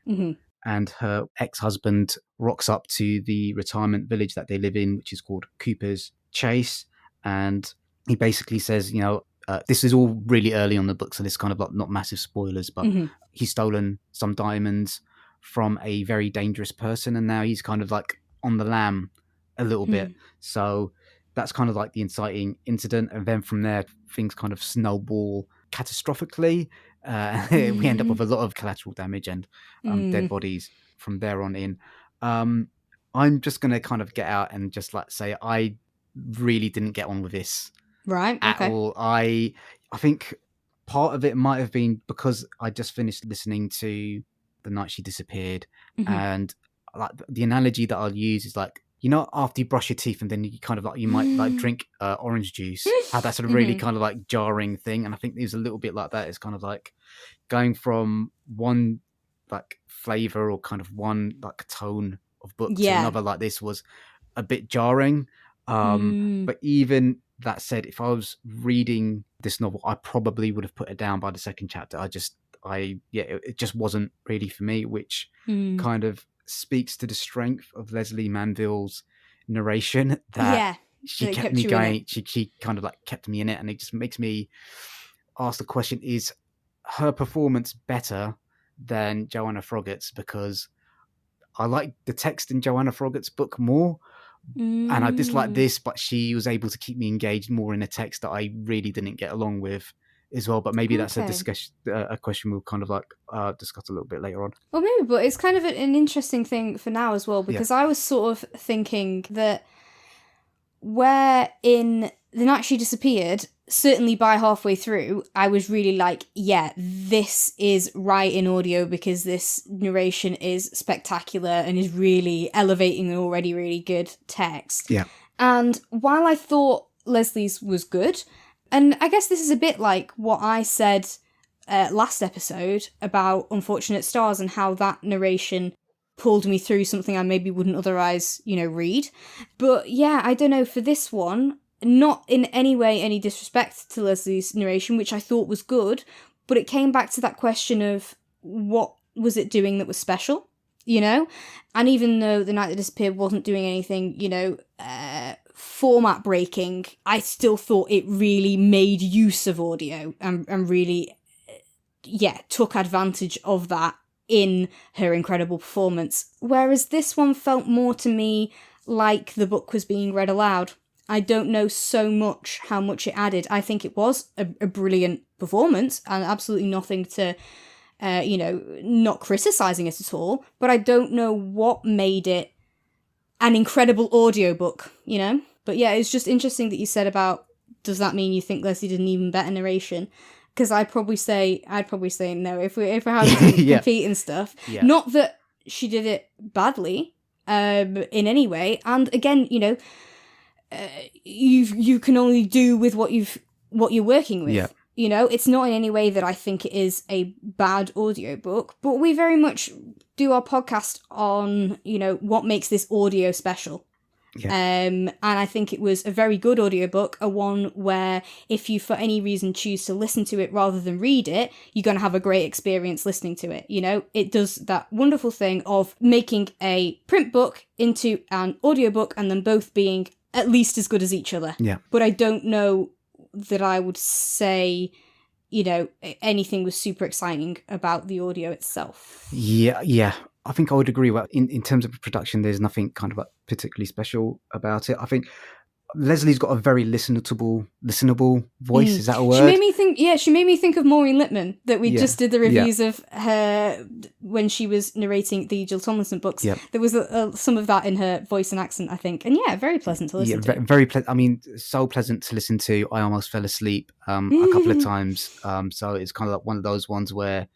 [SPEAKER 1] and her ex-husband rocks up to the retirement village that they live in, which is called Cooper's Chase. And he basically says, this is all really early on the book, so this is kind of like not massive spoilers, but he's stolen some diamonds from a very dangerous person, and now he's kind of like on the lam a little bit. So that's kind of like the inciting incident, and then from there things kind of snowball catastrophically. We end up with a lot of collateral damage and dead bodies from there on in. I'm just going to kind of get out and just like say I really didn't get on with this.
[SPEAKER 2] Right.
[SPEAKER 1] At all. I think part of it might have been because I just finished listening to The Night She Disappeared, and like the analogy that I'll use is like, after you brush your teeth and then you kind of like, you might like drink orange juice, how that's a really kind of like jarring thing. And I think there's a little bit like that. It's kind of like going from one like flavor or kind of one like tone of book to another like this was a bit jarring. But even that said, if I was reading this novel, I probably would have put it down by the second chapter. It just wasn't really for me, which kind of speaks to the strength of Lesley Manville's narration, that she kept me going. She kind of like kept me in it, and it just makes me ask the question, is her performance better than Joanne Froggatt's? Because I like the text in Joanne Froggatt's book more, and I dislike this, but she was able to keep me engaged more in a text that I really didn't get along with as well. But maybe that's a question we'll kind of like discuss a little bit later on.
[SPEAKER 2] Well, maybe, but it's kind of an interesting thing for now as well, because I was sort of thinking that where in The Night She Disappeared, certainly by halfway through, I was really like, this is right in audio, because this narration is spectacular and is really elevating an already really good text.
[SPEAKER 1] Yeah.
[SPEAKER 2] And while I thought Leslie's was good, and I guess this is a bit like what I said last episode about Unfortunate Stars and how that narration pulled me through something I maybe wouldn't otherwise, read. But yeah, I don't know, for this one, not in any way any disrespect to Leslie's narration, which I thought was good, but it came back to that question of what was it doing that was special, And even though The Night That Disappeared wasn't doing anything, format breaking, I still thought it really made use of audio and really, took advantage of that in her incredible performance. Whereas this one felt more to me like the book was being read aloud. I don't know so much how much it added. I think it was a brilliant performance and absolutely nothing to, not criticising it at all. But I don't know what made it an incredible audiobook, But yeah, it's just interesting that you said about, does that mean you think Lesley did an even better narration? Because I'd probably say no. If we're having to compete and stuff, not that she did it badly, in any way. And again, you can only do with what you're working with.
[SPEAKER 1] Yeah.
[SPEAKER 2] It's not in any way that I think it is a bad audiobook, but we very much do our podcast on, what makes this audio special.
[SPEAKER 1] Yeah.
[SPEAKER 2] And I think it was a very good audiobook, a one where if you for any reason choose to listen to it rather than read it, you're going to have a great experience listening to it. It does that wonderful thing of making a print book into an audiobook and them both being at least as good as each other.
[SPEAKER 1] Yeah.
[SPEAKER 2] But I don't know that I would say, anything was super exciting about the audio itself.
[SPEAKER 1] Yeah. I think I would agree. Well, in terms of production, there's nothing kind of particularly special about it. I think Leslie's got a very listenable voice. Is that a word?
[SPEAKER 2] She made me think of Maureen Lipman, that we just did the reviews of her when she was narrating the Jill Tomlinson books.
[SPEAKER 1] Yeah.
[SPEAKER 2] There was some of that in her voice and accent, I think. And very pleasant to listen to.
[SPEAKER 1] Very pleasant. I mean, so pleasant to listen to. I almost fell asleep a couple of times. So it's kind of like one of those ones where...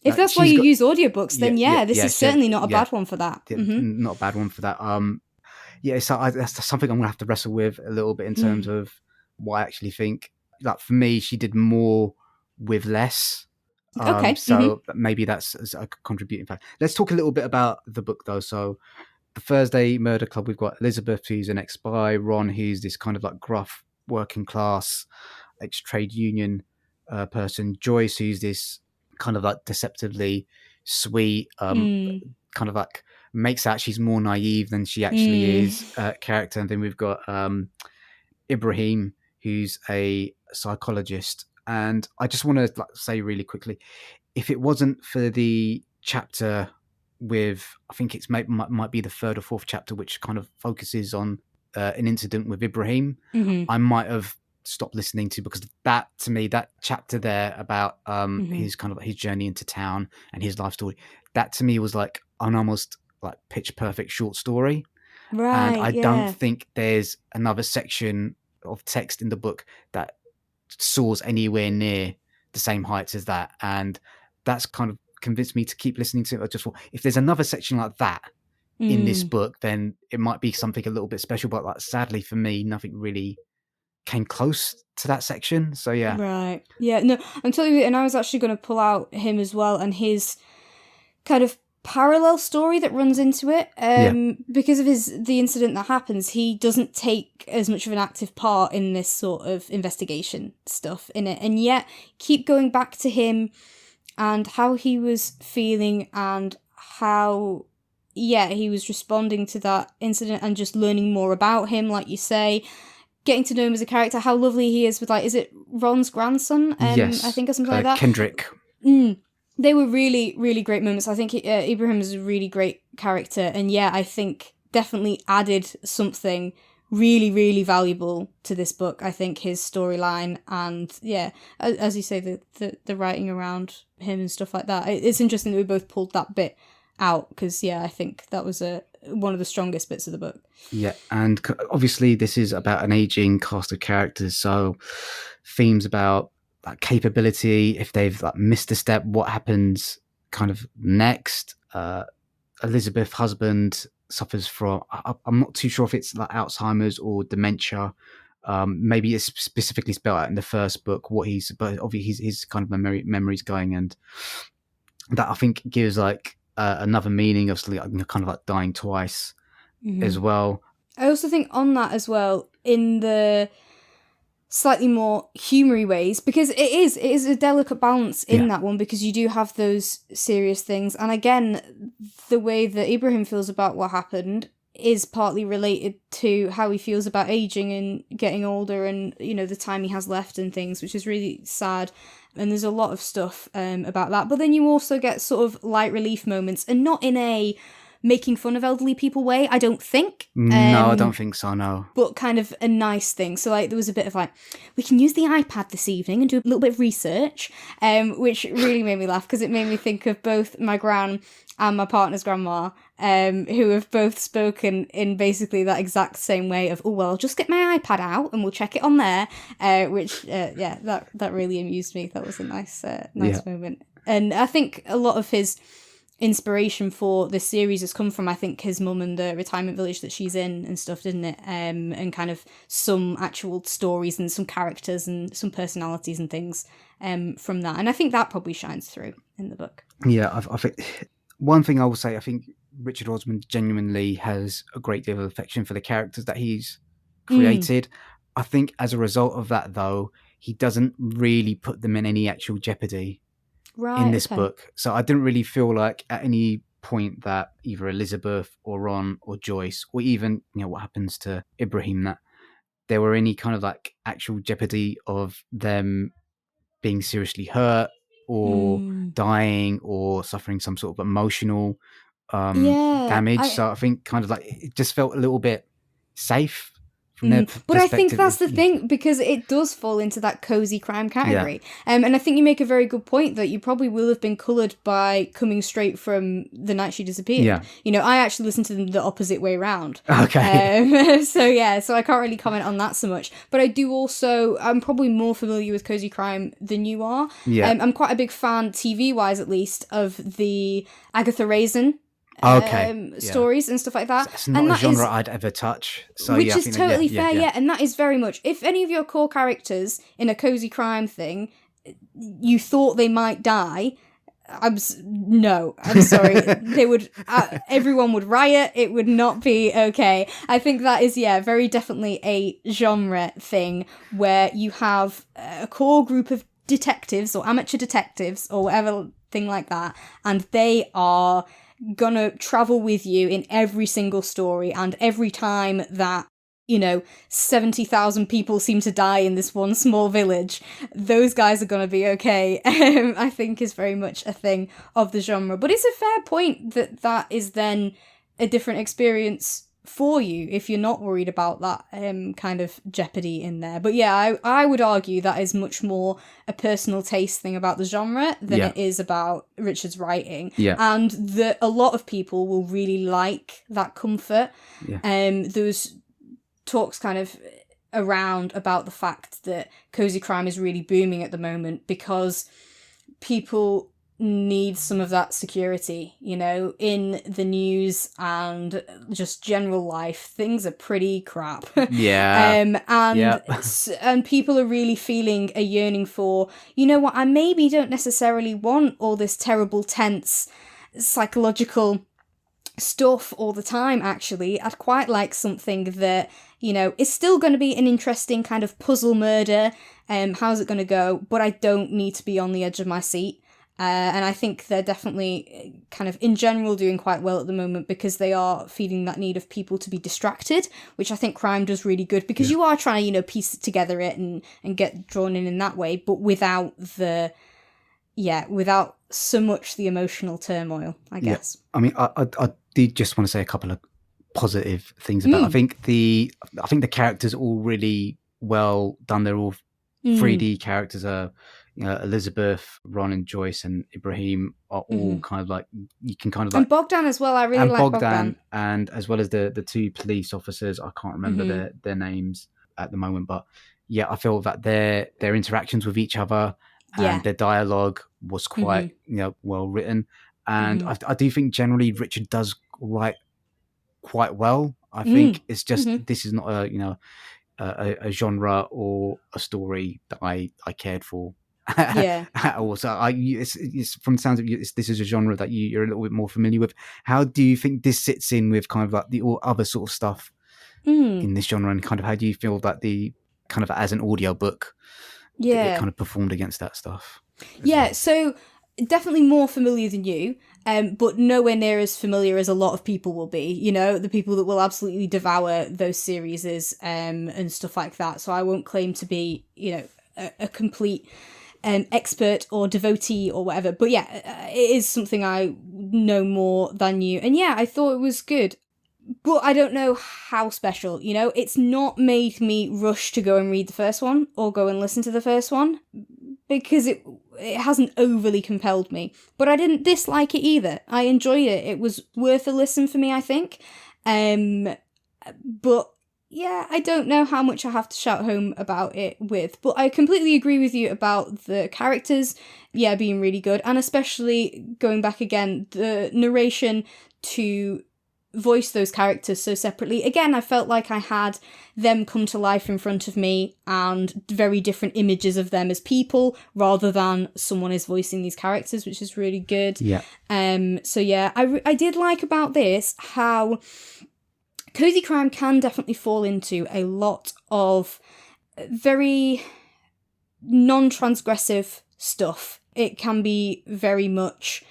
[SPEAKER 2] if that's why you use audiobooks, then this is certainly not a bad one for that.
[SPEAKER 1] Not a bad one for that. So that's something I'm gonna have to wrestle with a little bit in terms of what I actually think. Like for me, she did more with less. So maybe that's a contributing factor. Let's talk a little bit about the book though. So the Thursday Murder Club, we've got Elizabeth, who's an ex-spy, Ron, who's this kind of like gruff working class ex-trade union person, Joyce, who's this kind of like deceptively sweet, kind of like makes out she's more naive than she actually is character. And then we've got Ibrahim, who's a psychologist. And I just want to say really quickly, if it wasn't for the chapter with, I think it's might be the third or fourth chapter, which kind of focuses on an incident with Ibrahim, I might have stopped listening to, because that, to me, that chapter there about his kind of his journey into town and his life story, that to me was like an almost like pitch perfect short story.
[SPEAKER 2] Right.
[SPEAKER 1] And I don't think there's another section of text in the book that soars anywhere near the same heights as that. And that's kind of convinced me to keep listening to it. I just thought, if there's another section like that in this book, then it might be something a little bit special. But like, sadly for me, nothing really came close to that section. So yeah.
[SPEAKER 2] Right. Yeah, no, I'm totally, and I was actually going to pull out him as well and his kind of parallel story that runs into it. Because of the incident that happens, he doesn't take as much of an active part in this sort of investigation stuff in it. And yet keep going back to him and how he was feeling and how he was responding to that incident and just learning more about him, like you say. Getting to know him as a character, how lovely he is with, like, is it Ron's grandson?
[SPEAKER 1] Yes.
[SPEAKER 2] I think, or something like that.
[SPEAKER 1] Kendrick.
[SPEAKER 2] They were really, really great moments. I think Ibrahim is a really great character. And I think definitely added something really, really valuable to this book. I think his storyline and, as you say, the writing around him and stuff like that. It's interesting that we both pulled that bit out because, I think that was one of the strongest bits of the book.
[SPEAKER 1] Yeah, and obviously this is about an aging cast of characters, so themes about like capability, if they've like missed a step, what happens kind of next. Elizabeth's husband suffers from, I'm not too sure if it's like Alzheimer's or dementia. Maybe it's specifically spelled out in the first book but obviously his kind of memories going, and that I think gives like another meaning of kind of like dying twice as well.
[SPEAKER 2] I also think on that as well, in the slightly more humoury ways, because it is a delicate balance in that one, because you do have those serious things, and again, the way that Ibrahim feels about what happened is partly related to how he feels about aging and getting older and, the time he has left and things, which is really sad. And there's a lot of stuff about that. But then you also get sort of light relief moments, and not in a making fun of elderly people way, I don't think.
[SPEAKER 1] No, I don't think so, no.
[SPEAKER 2] But kind of a nice thing. So like there was a bit of like, we can use the iPad this evening and do a little bit of research, which really made me laugh because it made me think of both my gran and my partner's grandma, who have both spoken in basically that exact same way of, oh, well, I'll just get my iPad out and we'll check it on there, which, that really amused me. That was a nice moment. And I think a lot of his inspiration for this series has come from, I think, his mum and the retirement village that she's in and stuff, didn't it? And kind of some actual stories and some characters and some personalities and things from that. And I think that probably shines through in the book.
[SPEAKER 1] Yeah, I think one thing I will say, I think Richard Osman genuinely has a great deal of affection for the characters that he's created. I think as a result of that, though, he doesn't really put them in any actual jeopardy in this book. So I didn't really feel like at any point that either Elizabeth or Ron or Joyce, or even, what happens to Ibrahim, that there were any kind of like actual jeopardy of them being seriously hurt or dying or suffering some sort of emotional damage. So I think kind of like it just felt a little bit safe from their perspective.
[SPEAKER 2] But I think that's the thing, because it does fall into that cozy crime category. And I think you make a very good point that you probably will have been coloured by coming straight from the night she disappeared. I actually listened to them the opposite way around.
[SPEAKER 1] Okay.
[SPEAKER 2] So I can't really comment on that so much. But I do also, I'm probably more familiar with cozy crime than you are. I'm quite a big fan, TV-wise at least, of the Agatha Raisin stories and stuff like that.
[SPEAKER 1] It's not a genre I'd ever touch. So,
[SPEAKER 2] which is totally fair, and that is very much, if any of your core characters in a cozy crime thing, you thought they might die, I'm sorry. They would, everyone would riot. It would not be okay. I think that is, very definitely a genre thing where you have a core group of detectives or amateur detectives or whatever thing like that, and they are gonna travel with you in every single story, and every time that 70,000 people seem to die in this one small village, those guys are gonna be okay. I think is very much a thing of the genre, but it's a fair point that is then a different experience for you if you're not worried about that kind of jeopardy in there. But I would argue that is much more a personal taste thing about the genre than it is about Richard's writing, and that a lot of people will really like that comfort. Those talks kind of around about the fact that cozy crime is really booming at the moment because people need some of that security, in the news and just general life. Things are pretty crap. And people are really feeling a yearning for, I maybe don't necessarily want all this terrible, tense, psychological stuff all the time. Actually, I'd quite like something that is still going to be an interesting kind of puzzle murder. How's it going to go? But I don't need to be on the edge of my seat. And I think they're definitely kind of in general doing quite well at the moment because they are feeding that need of people to be distracted, which I think crime does really good because you are trying to, piece it together and get drawn in that way, but without so much the emotional turmoil, I guess.
[SPEAKER 1] I mean, I did just want to say a couple of positive things about. I think the characters are all really well done. They're all 3D characters. Elizabeth, Ron, and Joyce, and Ibrahim are all kind of like, you can kind of like,
[SPEAKER 2] and Bogdan as well. I really like Bogdan,
[SPEAKER 1] and as well as the two police officers. I can't remember their names at the moment, but I feel that their interactions with each other and their dialogue was quite well written, and I do think generally Richard does write quite well. I think it's just this is not a genre or a story that I cared for. Also, it's from the sounds of you, this is a genre that you're a little bit more familiar with. How do you think this sits in with kind of like the other sort of stuff in this genre, and kind of how do you feel that the kind of as an audiobook it kind of performed against that stuff?
[SPEAKER 2] So definitely more familiar than you, but nowhere near as familiar as a lot of people will be, the people that will absolutely devour those series and stuff like that. So I won't claim to be a complete expert or devotee or whatever. But yeah, it is something I know more than you. And yeah, I thought it was good. But I don't know how special, you know? It's not made me rush to go and read the first one or go and listen to the first one because it hasn't overly compelled me. But I didn't dislike it either. I enjoyed it. It was worth a listen for me, I think. But yeah, I don't know how much I have to shout home about it with. But I completely agree with you about the characters, yeah, being really good. And especially, going back again, the narration to voice those characters so separately. Again, I felt like I had them come to life in front of me and very different images of them as people rather than someone is voicing these characters, which is really good.
[SPEAKER 1] Yeah.
[SPEAKER 2] So yeah, I did like about this how cozy crime can definitely fall into a lot of very non-transgressive stuff. It can be very much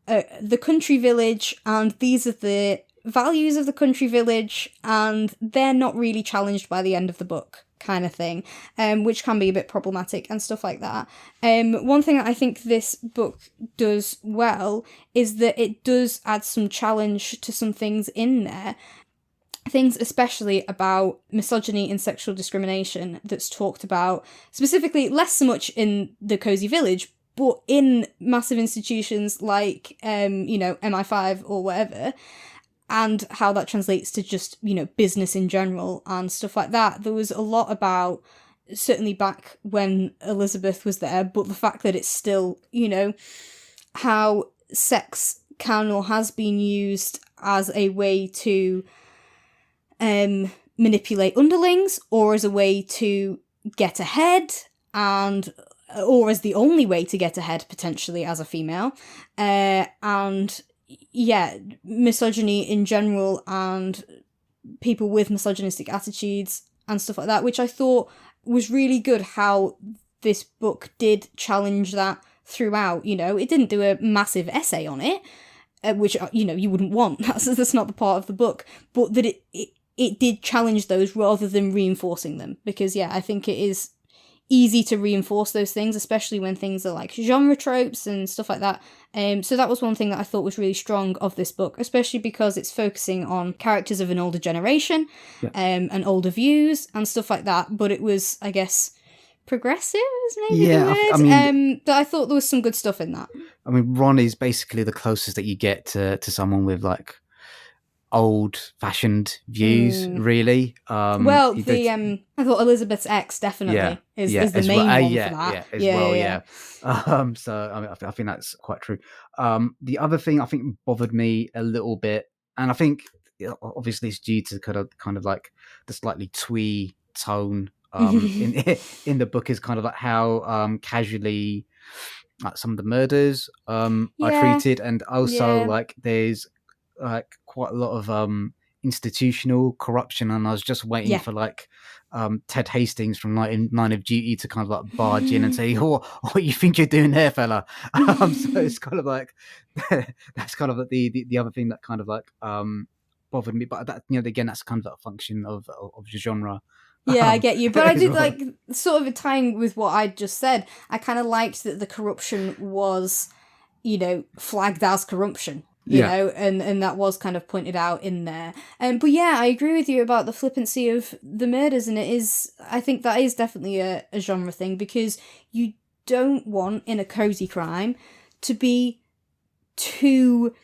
[SPEAKER 2] the country village, and these are the values of the country village, and they're not really challenged by the end of the book, kind of thing, which can be a bit problematic and stuff like that. One thing that I think this book does well is that it does add some challenge to some things in there. Things especially about misogyny and sexual discrimination that's talked about, specifically less so much in the cozy village, but in massive institutions like, MI5 or whatever, and how that translates to just, business in general and stuff like that. There was a lot about, certainly back when Elizabeth was there, but the fact that it's still, how sex can or has been used as a way to manipulate underlings, or as a way to get ahead, or as the only way to get ahead, potentially, as a female. And yeah, misogyny in general and people with misogynistic attitudes and stuff like that, which I thought was really good how this book did challenge that throughout. It didn't do a massive essay on it, which, you wouldn't want. That's not the part of the book, but that it did challenge those rather than reinforcing them. Because, yeah, I think it is easy to reinforce those things, especially when things are like genre tropes and stuff like that. So that was one thing that I thought was really strong of this book, especially because it's focusing on characters of an older generation, and older views and stuff like that. But it was, I guess, progressive is maybe the word. But I thought there was some good stuff in that.
[SPEAKER 1] I mean, Ron is basically the closest that you get to someone with like old-fashioned views, really.
[SPEAKER 2] I thought Elizabeth's ex definitely is the main one for that.
[SPEAKER 1] So I think that's quite true. The other thing I think bothered me a little bit, and I think obviously it's due to kind of like the slightly twee tone in the book, is kind of like how casually like some of the murders are treated, and also like there's like quite a lot of institutional corruption, and I was just waiting for like Ted Hastings from Line of Duty to kind of like barge in and say, what you think you're doing there, fella? So it's kind of like that's kind of the other thing that kind of like bothered me, but that, again, that's kind of a function of genre.
[SPEAKER 2] Yeah, I get you, but I did like sort of tying with what I just said. I kind of liked that the corruption was, flagged as corruption. And that was kind of pointed out in there. But yeah, I agree with you about the flippancy of the murders, and I think that is definitely a genre thing, because you don't want, in a cozy crime, to be too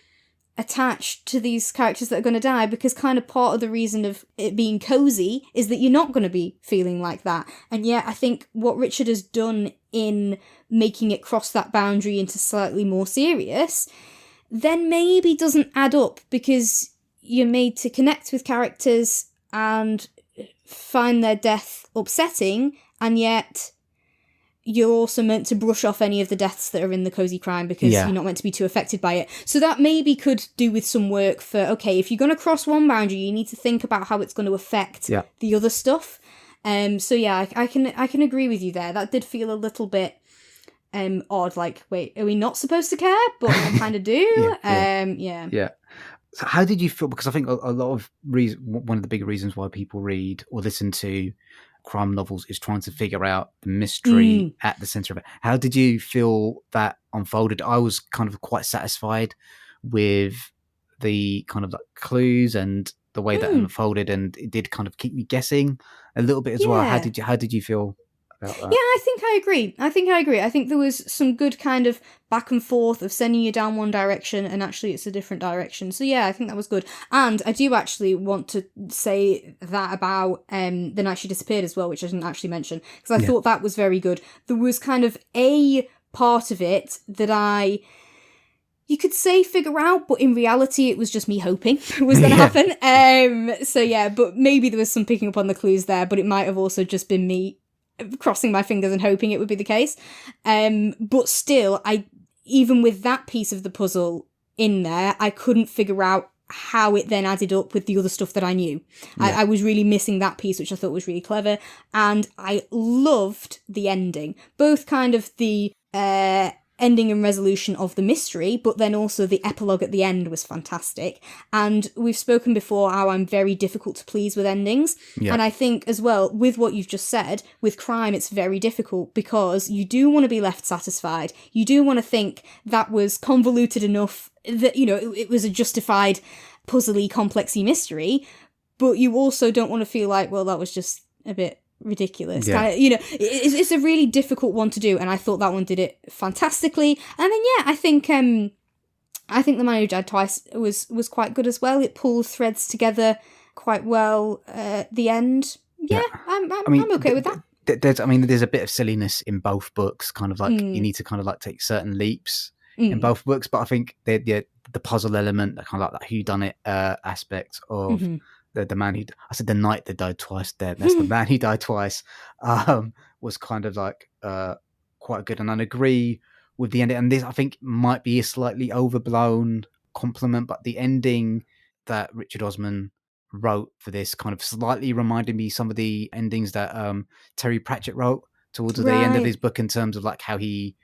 [SPEAKER 2] attached to these characters that are going to die, because kind of part of the reason of it being cozy is that you're not going to be feeling like that. And yeah, I think what Richard has done in making it cross that boundary into slightly more serious then maybe doesn't add up, because you're made to connect with characters and find their death upsetting, and yet you're also meant to brush off any of the deaths that are in the cozy crime, because you're not meant to be too affected by it. So that maybe could do with some work for, okay, if you're going to cross one boundary, you need to think about how it's going to affect the other stuff. So yeah, I can agree with you there. That did feel a little bit odd, like, wait, are we not supposed to care? But I kind of do.
[SPEAKER 1] So how did you feel? Because I think a lot of one of the big reasons why people read or listen to crime novels is trying to figure out the mystery at the center of it. How did you feel that unfolded? I was kind of quite satisfied with the kind of like clues and the way that unfolded, and it did kind of keep me guessing a little bit as well. How did you feel about that?
[SPEAKER 2] Yeah, I think I agree. I think there was some good kind of back and forth of sending you down one direction and actually it's a different direction. So yeah, I think that was good. And I do actually want to say that about The Night She Disappeared as well, which I didn't actually mention, because I thought that was very good. There was kind of a part of it that you could say figure out, but in reality, it was just me hoping it was going to happen. So yeah, but maybe there was some picking up on the clues there, but it might have also just been me crossing my fingers and hoping it would be the case. But still, even with that piece of the puzzle in there, I couldn't figure out how it then added up with the other stuff that I knew. I was really missing that piece, which I thought was really clever. And I loved the ending, both kind of the ending and resolution of the mystery, but then also the epilogue at the end was fantastic. And we've spoken before how I'm very difficult to please with endings. And I think as well, with what you've just said, with crime, it's very difficult because you do want to be left satisfied. You do want to think that was convoluted enough that, you know, it was a justified puzzly, complexy mystery, but you also don't want to feel like, well, that was just a bit ridiculous. Kind of, you know, it's a really difficult one to do, and I thought that one did it fantastically. And then I think The Man Who Died Twice was quite good as well. It pulls threads together quite well at the end. I'm okay with that.
[SPEAKER 1] There's a bit of silliness in both books, kind of like you need to kind of like take certain leaps in both books, but I think the puzzle element, the kind of like that whodunit aspect of the man who, I said the knight that died twice there, that's the man who died twice, was kind of like quite good. And I agree with the ending, and this I think might be a slightly overblown compliment, but the ending that Richard Osman wrote for this kind of slightly reminded me some of the endings that Terry Pratchett wrote towards the end of his book, in terms of like how he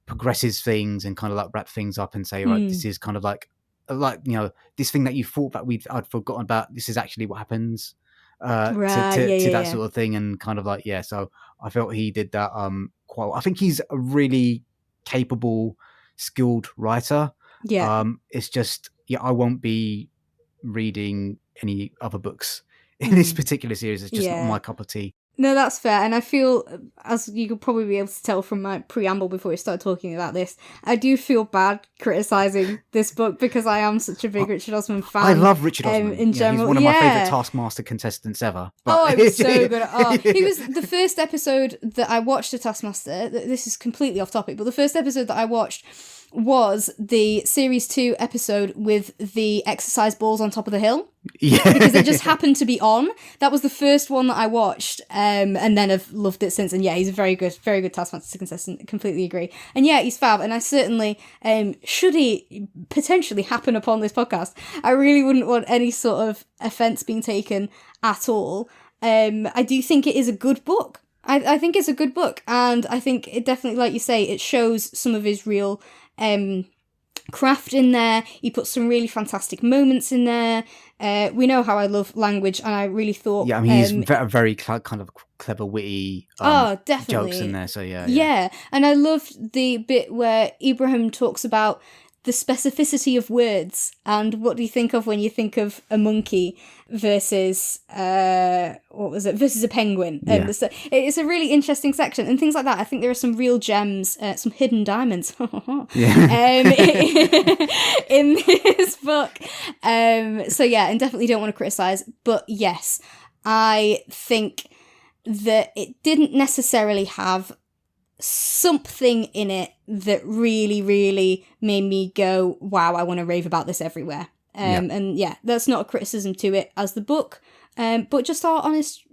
[SPEAKER 1] progresses things and kind of like wrap things up and say, right, this is kind of like, you know, this thing that you thought that I'd forgotten about, this is actually what happens to that sort of thing. And kind of like, so I felt he did that quite well. I think he's a really capable, skilled writer. It's just, I won't be reading any other books in this particular series. It's just not my cup of tea.
[SPEAKER 2] No, that's fair. And I feel, as you could probably be able to tell from my preamble before we start talking about this, I do feel bad criticising this book because I am such a big Richard Osman fan.
[SPEAKER 1] I love Richard Osman.
[SPEAKER 2] In general.
[SPEAKER 1] He's one of my favourite Taskmaster contestants ever.
[SPEAKER 2] But... it was so good. He was the first episode that I watched of Taskmaster. This is completely off topic, but the first episode that I watched was the Series 2 episode with the exercise balls on top of the hill. Because it just happened to be on. That was the first one that I watched, and then I've loved it since. And he's a very good Taskmaster contestant. Completely agree. And he's fab. And I certainly, should he potentially happen upon this podcast, I really wouldn't want any sort of offence being taken at all. I do think it is a good book. I think it's a good book, and I think it definitely, like you say, it shows some of his real craft in there. He puts some really fantastic moments in there. We know how I love language, and I really thought...
[SPEAKER 1] he's very kind of clever, witty
[SPEAKER 2] definitely.
[SPEAKER 1] Jokes in there, so
[SPEAKER 2] Yeah, and I loved the bit where Ibrahim talks about the specificity of words, and what do you think of when you think of a monkey versus versus a penguin. It's a really interesting section and things like that. I think there are some real gems, some hidden diamonds in this book. And definitely don't want to criticize, but yes, I think that it didn't necessarily have something in it that really, really made me go, wow, I want to rave about this everywhere. And that's not a criticism to it as the book, but just our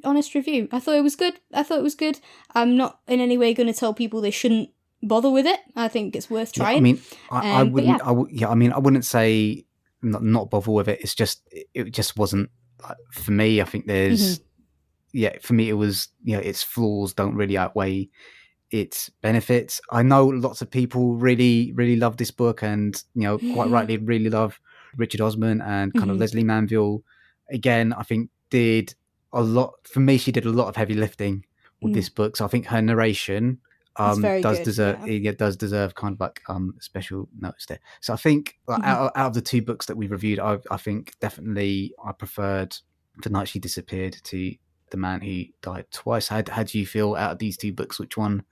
[SPEAKER 2] honest review. I thought it was good. I'm not in any way going to tell people they shouldn't bother with it. I think it's worth trying.
[SPEAKER 1] I wouldn't say not bother with it. It's just, it just wasn't for me. I think there's, for me, it was, its flaws don't really outweigh its benefits. I know lots of people really, really love this book, and quite rightly really love Richard Osman, and kind of Lesley Manville again, I think did a lot. For me, she did a lot of heavy lifting with this book. So I think her narration does deserve kind of like special notes there. So I think out of the two books that we reviewed, I think definitely I preferred The Night She Disappeared to The Man Who Died Twice. How do you feel out of these two books? Which one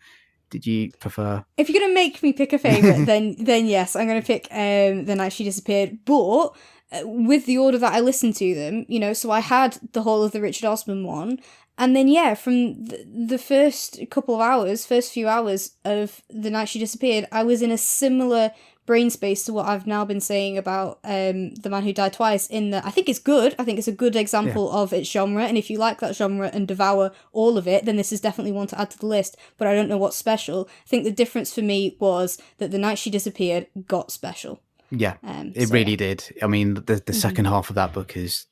[SPEAKER 1] did you prefer?
[SPEAKER 2] If you're gonna make me pick a favourite, then yes, I'm gonna pick The Night She Disappeared. But with the order that I listened to them, you know, so I had the whole of the Richard Osman one, and then from the first few hours of The Night She Disappeared, I was in a similar brain space to what I've now been saying about The Man Who Died Twice, in that I think it's good. I think it's a good example of its genre, and if you like that genre and devour all of it, then this is definitely one to add to the list, but I don't know what's special. I think the difference for me was that The Night She Disappeared got special.
[SPEAKER 1] Yeah, it really did. I mean, the second half of that book is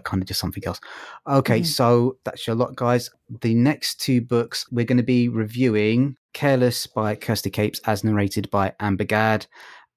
[SPEAKER 1] kind of just something else. Okay, so that's your lot, guys. The next two books we're going to be reviewing: Careless by Kirsty Capes, as narrated by Amber Gadd,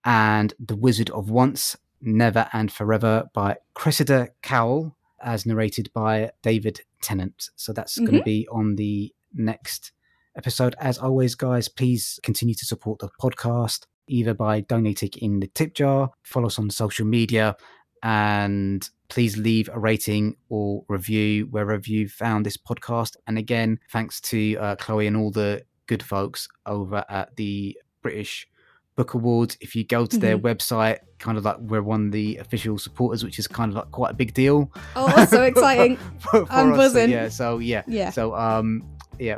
[SPEAKER 1] and The Wizard of Once, Never and Forever by Cressida Cowell, as narrated by David Tennant. So that's going to be on the next episode. As always, guys, please continue to support the podcast, either by donating in the tip jar, follow us on social media, and please leave a rating or review wherever you found this podcast. And again, thanks to Chloe and all the good folks over at the British Book Awards. If you go to their website, kind of like we're one of the official supporters, which is kind of like quite a big deal.
[SPEAKER 2] Oh, that's so exciting.
[SPEAKER 1] for
[SPEAKER 2] I'm
[SPEAKER 1] us.
[SPEAKER 2] buzzing.
[SPEAKER 1] So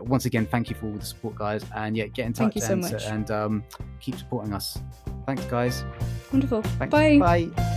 [SPEAKER 1] once again, thank you for all the support, guys, and get in touch.
[SPEAKER 2] Thank you so much.
[SPEAKER 1] And keep supporting us. Thanks, guys.
[SPEAKER 2] Wonderful.
[SPEAKER 1] Thanks.
[SPEAKER 2] Bye.
[SPEAKER 1] Bye.